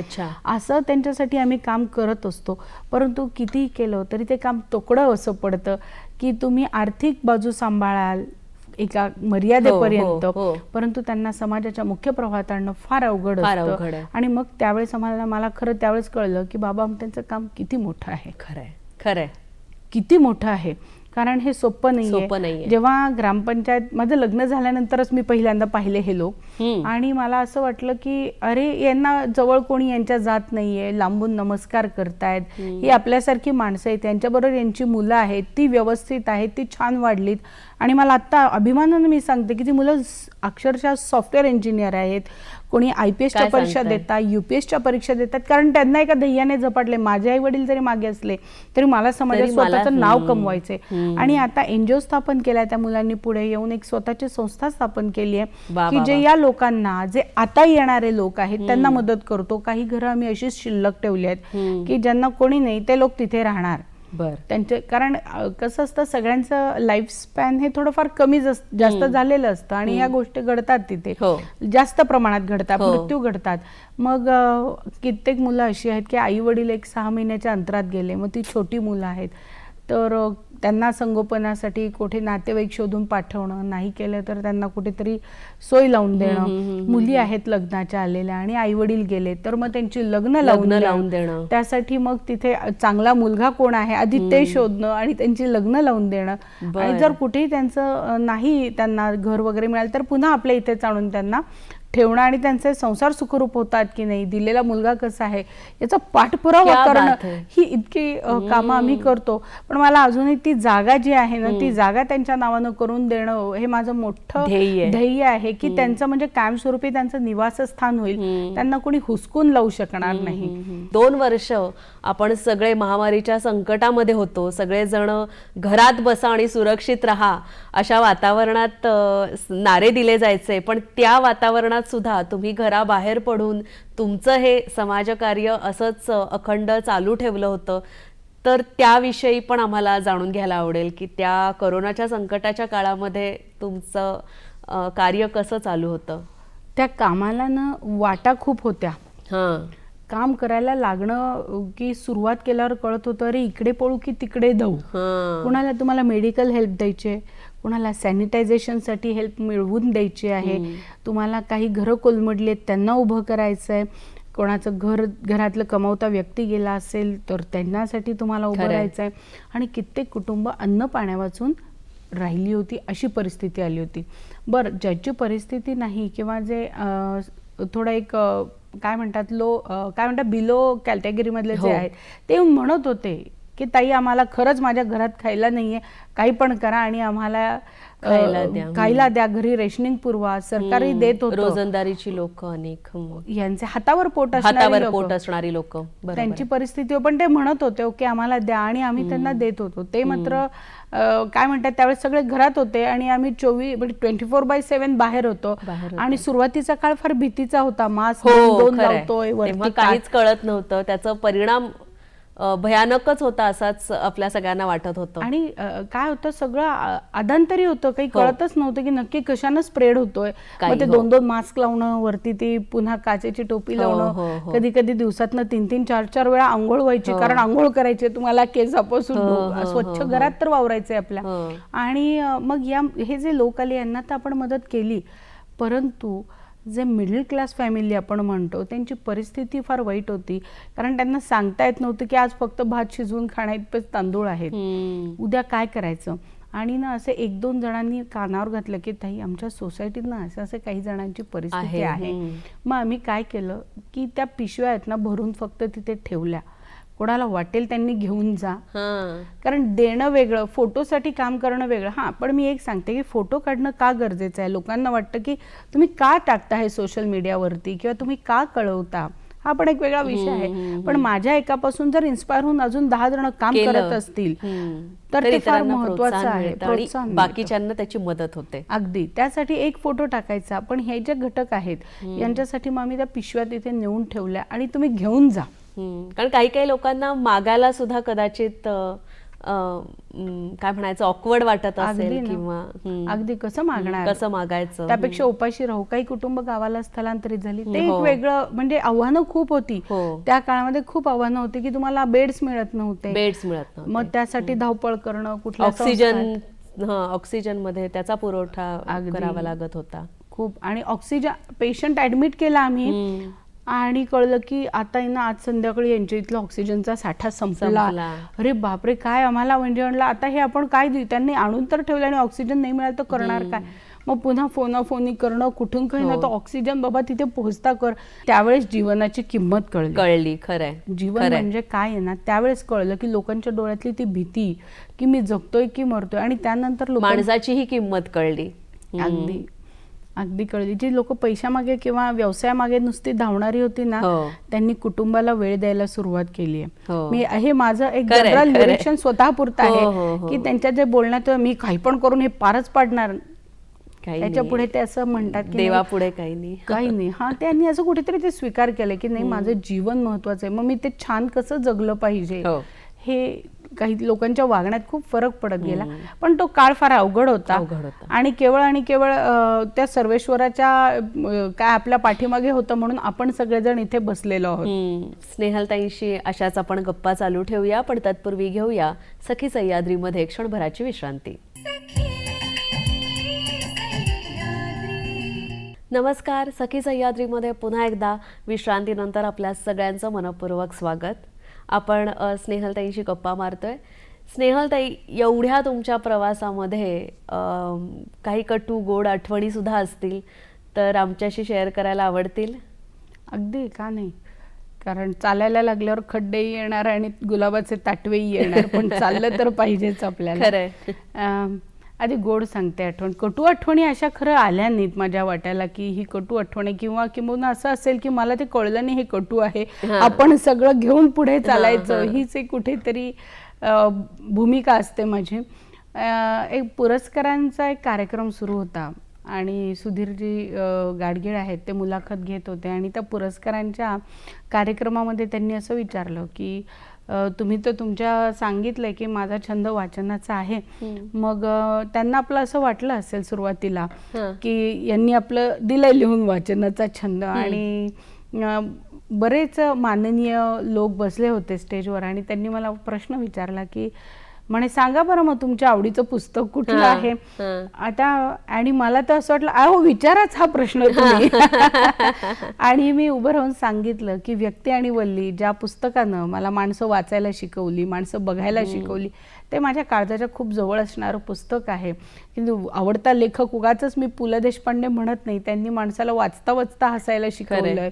असं त्यांच्यासाठी आम्ही काम करत असतो. परंतु कितीही केलं तरी ते काम तोकडं असं पडतं की तुम्ही आर्थिक बाजू सांभाळाल एका मर्यादेपर्यंत, परंतु त्यांना समाजाच्या मुख्य प्रवाहात आणणं फार अवघड असतं. आणि मग त्यावेळेस मला खरं त्यावेळेस कळलं की बाबा त्यांचं काम किती मोठं आहे. खरंय किती मोठं आहे. कारण हे सोपं नाहीये. जेव्हा ग्रामपंचायत माझं लग्न झाल्यानंतरच मी पहिल्यांदा पाहिले हे लोक आणि मला असं वाटलं की अरे यांना जवळ कोणी यांच्या जात नाहीये, लांबून नमस्कार करतायत. ही आपल्यासारखी माणसं आहेत, त्यांच्याबरोबर यांची मुलं आहेत, ती व्यवस्थित आहेत, ती छान वाढलीत. आणि मला आत्ता अभिमानानं मी सांगते की ती मुलं अक्षरशः सॉफ्टवेअर इंजिनियर आहेत. कोणी IPSच्या परीक्षा देतात, UPSच्या परीक्षा देतात. कारण त्यांना एका ध्येयाने झपाटले. माझे आई वडील जरी मागे असले तरी मला समाजात स्वतःचं नाव कमवायचे. आणि आता NGO स्थापन केलाय त्या मुलांनी, पुढे येऊन एक स्वतःची संस्था स्थापन केली आहे की जे या लोकांना, जे आता येणारे लोक आहेत त्यांना मदत करतो. काही घरं आम्ही अशीच शिल्लक ठेवली आहेत की ज्यांना कोणी नाही ते लोक तिथे राहणार. त्यांचे कारण कसं असतं, सगळ्यांचं लाईफ स्पॅन हे थोडंफार कमी जास्त झालेलं असतं आणि या गोष्टी घडतात तिथे, जास्त प्रमाणात घडतात, मृत्यू घडतात. मग कित्येक मुलं अशी आहेत की आई वडील एक 6 महिन्याच्या अंतरात गेले. मग ती छोटी मुलं आहेत, तर त्यांना संगोपनासाठी कुठे नातेवाईक शोधून पाठवणं, नाही केलं तर त्यांना कुठेतरी सोय लावून देणं. मुली आहेत लग्नाच्या आलेल्या आणि आई वडील गेले तर मग त्यांची लग्न लावून देणं. त्यासाठी मग तिथे चांगला मुलगा कोण आहे आधी ते शोधणं आणि त्यांची लग्न लावून देणं. आणि जर कुठेही त्यांचं नाही, त्यांना घर वगैरे मिळालं तर पुन्हा आपल्या इथेच आणून त्यांना ठेवणं आणि त्यांचे संसार सुखरूप होतात की नाही, दिलेला मुलगा कसा आहे याचा पाठपुरावा करणं, ही इतकी कामं आम्ही करतो. पण मला अजूनही ती जागा जी आहे ना, ती जागा त्यांच्या नावानं करून देणं हे माझं मोठं ध्येय आहे की त्यांचं म्हणजे कायमस्वरूपी त्यांचं निवासस्थान होईल, त्यांना कोणी हुसकून लावू शकणार नाही. 2 वर्ष आपण सगळे महामारीच्या संकटामध्ये होतो, सगळेजण घरात बसा आणि सुरक्षित राहा अशा वातावरणात नारे दिले जायचे. पण त्या वातावरणात कोरोनात सुद्धा तुम्ही घराबाहेर पडून तुमचं हे समाजकार्य असंच अखंड चालू ठेवलं होतं, तर त्याविषयी पण आम्हाला जाणून घ्यायला आवडेल की त्या कोरोनाच्या संकटाच्या काळामध्ये तुमचं कार्य कसं चालू होतं. त्या कामाला ना वाटा खूप होत्या. हां. काम करायला लागणं की सुरुवात केल्यावर कळत होतं अरे इकडे पळू की तिकडे धावू. कुणाला तुम्हाला मेडिकल हेल्प द्यायचे, कुणाला सॅनिटायझेशनसाठी हेल्प मिळवून द्यायची आहे, तुम्हाला काही घरं कोलमडली आहेत त्यांना उभं करायचं आहे, कोणाचं घरातलं कमावता व्यक्ती गेला असेल तर त्यांच्यासाठी तुम्हाला उभं राहायचं आहे, आणि कित्येक कुटुंब अन्न पाण्या वाचून राहिली होती, अशी परिस्थिती आली होती. बरं, ज्याची परिस्थिती नाही किंवा जे थोडं एक काय म्हणतात बिलो कॅटेगरीमधले जे आहेत ते म्हणत होते की ताई आम्हाला खरंच माझ्या घरात खायला नाहीये, काही पण करा आणि आम्हाला खायला द्या, घरी रेशनिंग पुरवा. सरकारी देत होतं. रोजंदारीची लोक अनेक यांचे हातावर पोट असणारी लोक त्यांची परिस्थिती, पण ते म्हणत होते ओके आम्हाला द्या, आणि आम्ही त्यांना देत होतो. ते मात्र काय म्हणतात त्यावेळेस सगळे घरात होते आणि आम्ही 24/7 बाहेर होतो. आणि सुरुवातीचा काळ फार भीतीचा होता. मास्क लावतोय वरती, काहीच कळत नव्हतं, त्याचा परिणाम भयानकच होता असाच आपल्या सगळ्यांना वाटत होतं. आणि काय होतं सगळं अधांतरी होतं, काही कळतच नव्हतं की नक्की कशानं स्प्रेड होतोय. मग ते 2-2 मास्क लावणं, वरती ती पुन्हा काचेची टोपी लावणं, कधी कधी दिवसातनं 3-3, 4-4 वेळा आंघोळ व्हायची, कारण आंघोळ करायची तुम्हाला केसापासून स्वच्छ घरात तर वावरायचंय आपल्या. आणि मग हे जे लोक आले यांना तर आपण मदत केली, परंतु जे मिडल क्लास फॅमिली आपण म्हणतो त्यांची परिस्थिती फार वाईट होती, कारण त्यांना सांगता येत नव्हतं की आज फक्त भात शिजवून खाण्याइतपेच तांदूळ आहेत, उद्या काय करायचं. आणि ना असे 1-2 जणांनी कानावर घातलं की ताई आमच्या सोसायटीत ना असे काही जणांची परिस्थिती आहे. मग आम्ही काय केलं की त्या पिशव्या आहेत ना भरून फक्त तिथे ठेवल्या, कोणाला वाटेल त्यांनी घेऊन जा. कारण देणं वेगळं, फोटोसाठी काम करणं वेगळं. हां, पण मी एक सांगते की फोटो काढणं का गरजेचं आहे. लोकांना वाटतं की तुम्ही का टाकता हे सोशल मीडियावरती किंवा तुम्ही का कळवता, हा पण एक वेगळा विषय आहे. पण माझ्या एकापासून जर इन्स्पायर होऊन अजून 10 जण काम करत असतील तर ते फार महत्वाचं आहे. बाकीच्यांना त्याची मदत होते. अगदी, त्यासाठी एक फोटो टाकायचा. पण हे जे घटक आहेत यांच्यासाठी मग आम्ही त्या पिशव्या तिथे नेऊन ठेवल्या आणि तुम्ही घेऊन जा. कारण काही लोकांना मागायला सुद्धा कदाचित काय म्हणायचं ऑकवर्ड वाटत असेल, किंवा अगदी कसं मागायचं, त्यापेक्षा उपाशी राहू. काही कुटुंब गावाला स्थलांतरित झाली, ते एक वेगळं म्हणजे आव्हानं खूप होती त्या काळामध्ये. खूप आव्हानं होती की तुम्हाला बेड्स मिळत नव्हते, मग त्यासाठी धावपळ करणं, कुठल्या ऑक्सिजन मध्ये त्याचा पुरवठा करावा लागत होता खूप. आणि ऑक्सिजन पेशंट ऍडमिट केला आम्ही आणि कळलं की आता ना आज संध्याकाळी यांच्या इथला ऑक्सिजनचा साठा संपला. अरे बापरे, काय आम्हाला म्हणजे म्हणलं आता हे आपण काय देऊ, त्यांनी आणून तर ठेवलं आणि ऑक्सिजन नाही मिळालं तर करणार काय. मग पुन्हा फोनाफोनी करणं, कुठून काही ना तो ऑक्सिजन बाबा तिथे पोहोचता कर. त्यावेळेस जीवनाची किंमत कळली. खरंय, जीवन म्हणजे काय आहे ना, त्यावेळेस कळलं की लोकांच्या डोळ्यातली ती भीती की मी जगतोय की मरतोय. आणि त्यानंतर माणसाची ही किंमत कळली. अगदी कळली. जी लोक पैशामागे किंवा व्यवसायामागे नुसती धावणारी होती ना, त्यांनी कुटुंबाला वेळ द्यायला सुरुवात केली आहे. मी हे माझं एक जनरल निरीक्षण स्वतःपुरतं आहे की त्यांच्या जे बोलण्यात मी काही पण करून हे पारच पाडणार, त्याच्या पुढे ते असं म्हणतात की देवापुढे काही नाही. हा, त्यांनी असं कुठेतरी ते स्वीकार केलं की नाही, माझं जीवन महत्वाचं आहे, मग मी ते छान कसं जगलं पाहिजे. हे काही लोकांच्या वागण्यात खूप फरक पडत गेला. पण तो काळ फार अवघड होता. आणि केवळ त्या सर्वेश्वराच्या काय आपल्या पाठीमागे होतं म्हणून आपण सगळेजण इथे बसलेलो आहोत. स्नेहलताईंशी अशाच आपण गप्पा चालू ठेवूया, पण तत्पूर्वी घेऊया सखी सह्याद्रीमध्ये क्षणभराची विश्रांती. नमस्कार. सखी सह्याद्रीमध्ये पुन्हा एकदा विश्रांतीनंतर आपल्या सगळ्यांचं मनपूर्वक स्वागत. आपण स्नेहलताईंशी गप्पा मारतोय. स्नेहलताई, एवढ्या तुमच्या प्रवासामध्ये काही कटू गोड आठवणी सुद्धा असतील, तर आमच्याशी शेअर करायला आवडतील? अगदी, का नाही. कारण चालायला लागल्यावर खड्डेही येणार आणि गुलाबाचे ताटवेही येणार, पण चाललं तर पाहिजेच आपल्याला. खरंय. आधी गोड सांगते आठवण. कटू आठवणी अशा खरं आल्या नाहीत माझ्या वाट्याला की ही कटू आठवणी, किंवा किंवा असं असेल की मला ते कळलं नाही हे कटू आहे, आपण सगळं घेऊन पुढे चालायचं, हीच एक कुठेतरी भूमिका असते माझी. एक पुरस्कारांचा एक कार्यक्रम सुरू होता आणि सुधीरजी गाडगीळ आहेत ते मुलाखत घेत होते आणि त्या पुरस्कारांच्या कार्यक्रमामध्ये त्यांनी असं विचारलं की तुम्ही तर तुमच्या सांगितलंय की माझा छंद वाचनाचा आहे, मग त्यांना आपलं असं वाटलं असेल सुरुवातीला की यांनी आपलं दिलंय लिहून वाचनाचा छंद. आणि बरेच माननीय लोक बसले होते स्टेजवर आणि त्यांनी मला प्रश्न विचारला की म्हणे सांगा बरं मग तुमच्या आवडीचं पुस्तक कुठलं आहे आता. आणि मला तर असं वाटलं अहो विचाराच हा प्रश्न तुम्ही. आणि मी उभं राहून सांगितलं की व्यक्ती आणि वल्ली ज्या पुस्तकानं मला माणसं वाचायला शिकवली, माणसं बघायला शिकवली, ते माझ्या काळजाच्या खूप जवळ असणारं पुस्तक आहे. किंवा आवडता लेखक उगाचच मी पु ल देशपांडे म्हणत नाही, त्यांनी माणसाला वाचता वाचता हसायला शिकवलंय,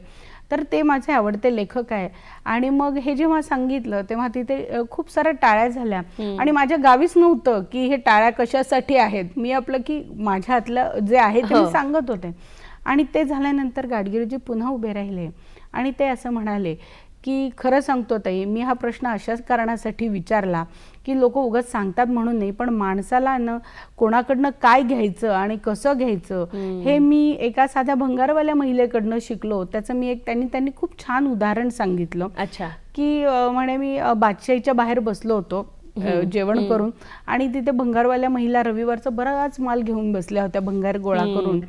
तर ते माझे आवडते लेखक आहे. आणि मग हे जेव्हा सांगितलं तेव्हा तिथे खूप साऱ्या टाळ्या झाल्या आणि माझ्या गावीच नव्हतं की हे टाळ्या कशासाठी आहेत, मी आपलं की माझ्या हातलं जे आहे ते मी सांगत होते. आणि ते झाल्यानंतर गाडगीळजी पुन्हा उभे राहिले आणि ते असं म्हणाले की खरं सांगतो ताई, मी हा प्रश्न अशाच कारणासाठी विचारला की लोक उगाच सांगतात म्हणून नाही, पण माणसाला न कोणाकडनं काय घ्यायचं आणि कसं घ्यायचं हे मी एका साध्या भंगारवाल्या महिलेकडनं शिकलो. त्याचं मी त्यांनी खूप छान उदाहरण सांगितलं. अच्छा. की म्हणे मी बादशाहीच्या बाहेर बसलो होतो जेवण करून आणि तिथे भंगारवाल्या महिला रविवारचा बराच माल घेऊन बसल्या होत्या भंगार गोळा करून.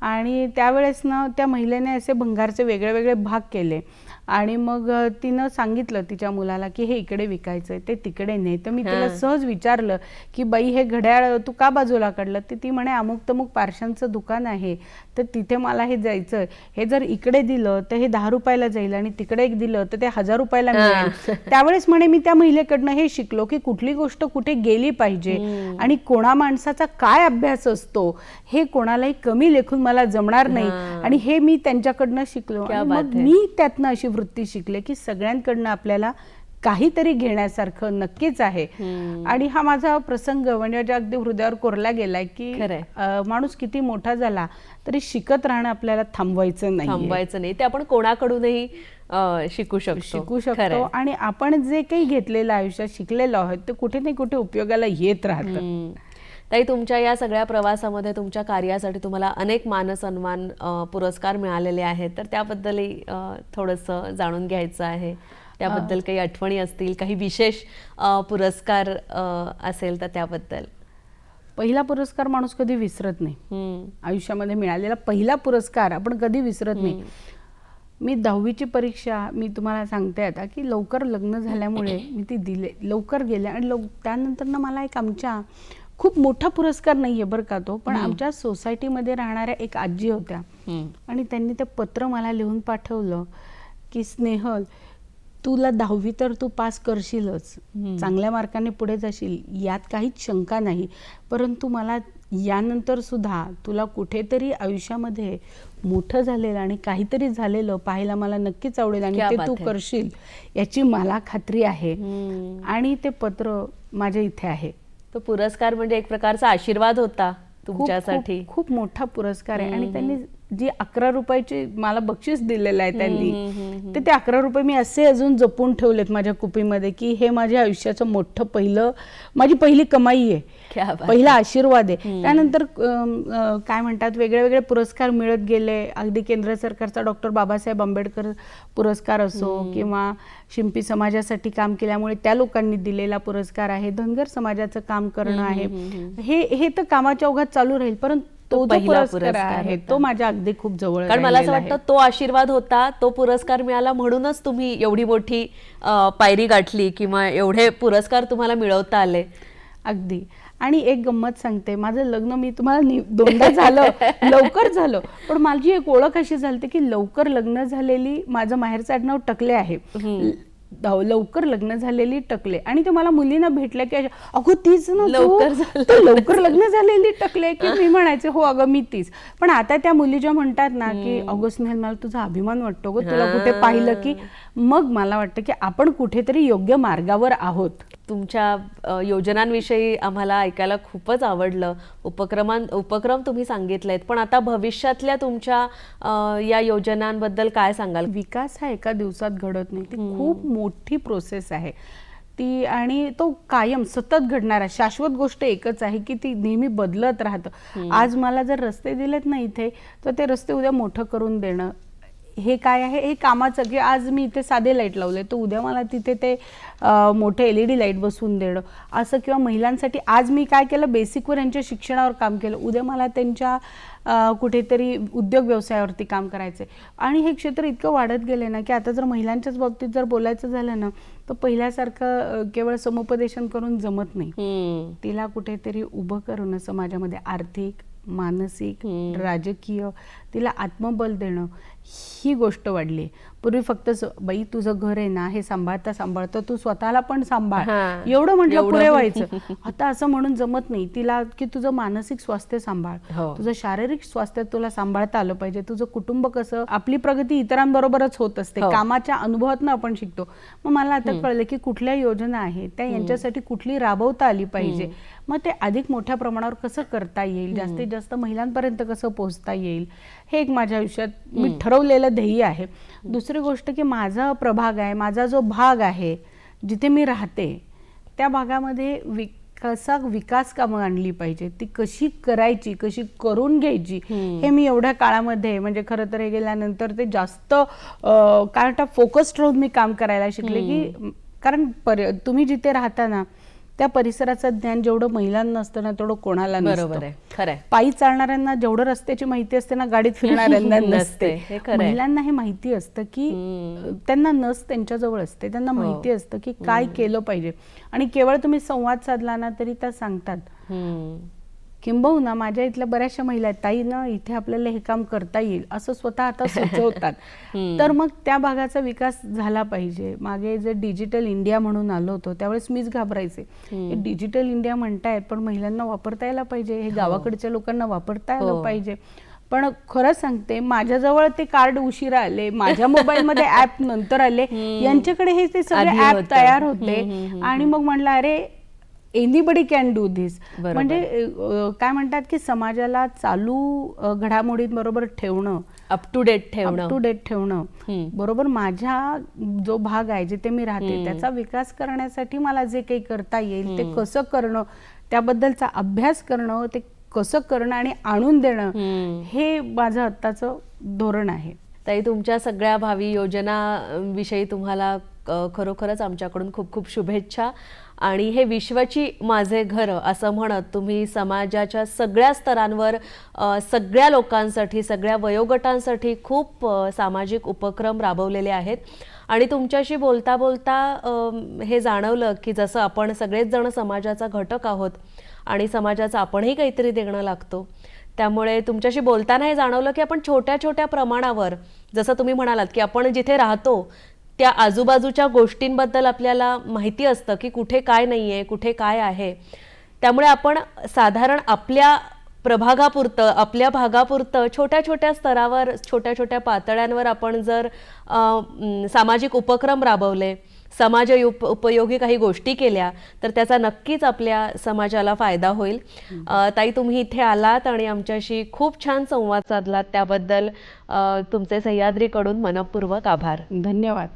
आणि त्यावेळेस ना त्या महिलेने असे भंगारचे वेगळे वेगळे भाग केले आणि मग तिनं सांगितलं तिच्या मुलाला की हे इकडे विकायचंय, ते तिकडे नाही. तर मी तिला सहज विचारलं की बाई हे घड्याळ तू का बाजूला काढलं, तर ती म्हणे अमुक तमुक पारशांचं दुकान आहे तर तिथे मला हे जायचं, हे जर इकडे दिलं तर हे 10 रुपयाला जाईल आणि तिकडे एक दिलं तर ते 1000 रुपयाला मिळेल. त्यावेळेस म्हणे मी त्या महिलेकडनं हे शिकलो की कुठली गोष्ट कुठे गेली पाहिजे आणि कोणा माणसाचा काय अभ्यास असतो हे कोणालाही कमी लेखून मला जमणार नाही. आणि हे मी त्यांच्याकडनं शिकलो. मग मी त्यातनं अशी वृत्ती शिकले की सगळ्यांकडनं आपल्याला काहीतरी घेण्यासारखं नक्कीच आहे. आणि हा माझा प्रसंग म्हणजे अगदी हृदयावर कोरला गेलाय की माणूस किती मोठा झाला तरी शिकत राहणं आपल्याला थांबवायचं नाही. ते आपण कोणाकडूनही शिकू शकतो. आणि आपण जे काही घेतलेलं आयुष्यात शिकलेलो आहोत ते कुठे नाही कुठे उपयोगाला येत राहतं. ताई, तुमच्या या सगळ्या प्रवासामध्ये तुमच्या कार्यासाठी तुम्हाला अनेक मानसन्मान पुरस्कार मिळालेले आहेत, तर त्याबद्दलही थोडंसं जाणून घ्यायचं आहे. त्याबद्दल काही आठवणी असतील, काही विशेष पुरस्कार असेल तर त्याबद्दल. पहिला पुरस्कार माणूस कधी विसरत नाही. आयुष्यामध्ये मिळालेला पहिला पुरस्कार आपण कधी विसरत नाही. मी 10वीची परीक्षा मी तुम्हाला सांगते आता की लवकर लग्न झाल्यामुळे मी ती दिले, लवकर गेले. आणि त्यानंतर ना मला एक आमच्या खूप मोठा पुरस्कार नाहीये बरं का तो, पण आमच्या सोसायटीमध्ये राहणाऱ्या एक आजी होत्या आणि त्यांनी ते पत्र मला लिहून पाठवलं की स्नेहल, तुला 10वी तर तू पास करशीलच, चांगल्या मार्काने पुढे जाशील, यात काहीच शंका नाही, परंतु मला यानंतर सुद्धा तुला कुठेतरी आयुष्यामध्ये मोठं झालेलं आणि काहीतरी झालेलं पाहायला मला नक्कीच आवडेल आणि ते तू करशील याची मला खात्री आहे. आणि ते पत्र माझ्या इथे आहे. तो पुरस्कार म्हणजे एक प्रकारचा आशीर्वाद होता तुमच्यासाठी. खूप मोठा पुरस्कार आहे. आणि त्यांनी जी 11 रुपयाची मला बक्षीस दिलेलं आहे त्यांनी, ते 11 रुपये मी असे अजून जपून ठेवलेत माझ्या कुपीमध्ये की हे माझ्या आयुष्याचं मोठं माझी पहिली कमाई आहे, पहिला आशीर्वाद आहे. त्यानंतर काय म्हणतात वेगळे वेगळे पुरस्कार मिळत गेले. अगदी केंद्र सरकारचा डॉक्टर बाबासाहेब आंबेडकर पुरस्कार असो किंवा शिंपी समाजासाठी काम केल्यामुळे त्या लोकांनी दिलेला पुरस्कार आहे, धनगर समाजाचं काम करणं आहे, हे तर कामाच्या ओघात चालू राहील. परंतु तो पहिला पुरस्कार आहे तो माझ्या अगदी खूप जवळ. कारण मला असं वाटतं तो आशीर्वाद होता, तो पुरस्कार मिळाला म्हणूनच तुम्ही एवढी मोठी पायरी गाठली किंवा एवढे पुरस्कार तुम्हाला मिळवता आले. अगदी. आणि एक गंमत सांगते, माझं लग्न मी तुम्हाला 2दा झालं, लवकर झालं, पण माझी एक ओळख अशी झाली की लवकर लग्न झालेली, माझं माहेरचं आडनाव टकले आहे, लवकर लग्न झालेली टकले. आणि ते मला मुलींना भेटल्या की अगो तीच ना लवकर लग्न झालेली टकले, की मी म्हणायचे हो अगं मी तीच. पण आता त्या मुली ज्या म्हणतात ना की अगो स्नेहल मला तुझा अभिमान वाटतो गो, तुला कुठे पाहिलं की, मग मला वाटतं की आपण कुठेतरी योग्य मार्गावर आहोत. तुमच्या योजनांविषयी आम्हाला ऐकायला खूपच आवडलं. उपक्रम तुम्ही सांगितलेत, पण आता भविष्यातल्या तुमच्या या योजनांबद्दल काय सांगाल? विकास हा एका दिवसात घडत नाही, ती खूप मोठी प्रोसेस आहे. ती आणि तो कायम सतत घडणारा शाश्वत गोष्ट एकच आहे की ती नेहमी बदलत राहतं. आज मला जर रस्ते दिलेत ना इथे, तर ते रस्ते उद्या मोठं करून देणं हे काय आहे, हे कामाचं की आज मी इथे साधे लाईट लावले तर उद्या मला तिथे ते मोठे LED लाईट बसवून देणं असं, किंवा महिलांसाठी आज मी काय केलं, बेसिकवर यांच्या शिक्षणावर काम केलं, उद्या मला त्यांच्या कुठेतरी उद्योग व्यवसायावरती काम करायचे. आणि हे क्षेत्र इतकं वाढत गेले ना की आता जर महिलांच्याच बाबतीत जर बोलायचं झालं ना तर पहिल्यासारखं केवळ समुपदेशन करून जमत नाही. तिला कुठेतरी उभं करून समाजामध्ये आर्थिक, मानसिक, राजकीय तिला आत्मबल देणं ही गोष्ट वाढली. पूर्वी फक्त बाई तुझं घर आहे ना, हे सांभाळता सांभाळता तू स्वतःला पण सांभाळ एवढं म्हटलं पुरे व्हायचं. आता असं म्हणून जमत नाही तिला की तुझं मानसिक स्वास्थ्य सांभाळ, तुझं शारीरिक स्वास्थ्य तुला सांभाळता आलं पाहिजे, तुझं कुटुंब कसं. आपली प्रगती इतरांबरोबरच होत असते, कामाच्या अनुभवातून आपण शिकतो. मग मला आता कळलं की कुठल्या योजना आहेत त्या यांच्यासाठी कुठली राबवता आली पाहिजे, मग ते अधिक मोठ्या प्रमाणावर कसं करता येईल, जास्तीत जास्त महिलांपर्यंत कसं पोहोचता येईल, हे एक माझ्या आयुष्यात मी ठरवलेलं ध्येय आहे. दुसरी गोष्ट की माझा प्रभाग आहे, माझा जो भाग आहे जिथे मी राहते त्या भागामध्ये कसा विकास कामं आणली पाहिजे, ती कशी करायची, कशी करून घ्यायची, हे मी एवढ्या काळामध्ये म्हणजे खरं तर हे गेल्यानंतर ते जास्त काय म्हणतात फोकस्ड राहून मी काम करायला शिकले. की कारण तुम्ही जिथे राहता ना त्या परिसराचं ज्ञान जेवढं महिलांना असतं ना तेवढं कोणाला नसतं. बरोबर आहे, खरं आहे. पायी चालणाऱ्यांना जेवढं रस्त्याची माहिती असते ना गाडीत फिरणाऱ्यांना नसते. महिलांना हे माहिती असतं की त्यांना नस त्यांच्याजवळ असते, त्यांना माहिती असतं की काय केलं पाहिजे. आणि केवळ तुम्ही संवाद साधला ना तरी त्या सांगतात. किंबहुना माझ्या इथल्या बऱ्याचशा महिला आहेत, ताई ना इथे आपल्याला हे काम करता येईल असं स्वतः आता सुचवतात. तर मग त्या भागाचा विकास झाला पाहिजे. मागे जे डिजिटल इंडिया म्हणून आलो होतो त्यावेळेस मीच घाबरायचे, डिजिटल इंडिया म्हणतायत पण महिलांना वापरता यायला पाहिजे, हे गावाकडच्या लोकांना वापरता आलं पाहिजे. पण खरं सांगते माझ्याजवळ ते कार्ड उशिरा आले, माझ्या मोबाईलमध्ये ऍप नंतर आले, यांच्याकडे हे ते सगळे ऍप तयार होते. आणि मग म्हणलं अरे एनीबडी कॅन डू धिस. म्हणजे काय म्हणतात की समाजाला चालू घडामोडींबरोबर ठेवणं, अप टू डेट ठेवणं बरोबर माझ्या जो भाग आहे जिथे मी राहते त्याचा विकास करण्यासाठी मला जे काही करता येईल ते कसं करणं, त्याबद्दलचा अभ्यास करणं, ते कसं करणं आणि आणून देणं हे माझं आत्ताचं धोरण आहे. ताई तुमच्या सगळ्या भावी योजना विषयी तुम्हाला खरोखरच आमच्याकडून खूप खूप शुभेच्छा. आणि हे विश्वाची माझे घर असं म्हणत तुम्ही समाजाच्या सगळ्या स्तरांवर सगळ्या लोकांसाठी, सगळ्या वयोगटांसाठी खूप सामाजिक उपक्रम राबवलेले आहेत. आणि तुमच्याशी बोलता बोलता हे जाणवलं की जसं आपण सगळेच जण समाजाचा घटक आहोत आणि समाजाचा आपणही काहीतरी देणं लागतो. त्यामुळे तुमच्याशी बोलताना हे जाणवलं की आपण छोट्या छोट्या प्रमाणावर, जसं तुम्ही म्हणालात की आपण जिथे राहतो त्या आजूबाजूच्या गोष्टींबद्दल आपल्याला माहिती असतं की कुठे काय नाही आहे, कुठे काय आहे. त्यामुळे आपण साधारण आपल्या प्रभागापुरतं, आपल्या भागापुरतं छोट्या छोट्या स्तरावर, छोट्या छोट्या पातळ्यांवर आपण जर सामाजिक उपक्रम राबवले, समाज उपयोगी काही गोष्टी केल्या तर त्याचा नक्कीच आपल्या समाजाला फायदा होईल. ताई तुम्ही इथे आलात आणि आमच्याशी खूप छान संवाद साधलात त्याबद्दल तुमचे सह्याद्रीकडून मनपूर्वक आभार. धन्यवाद.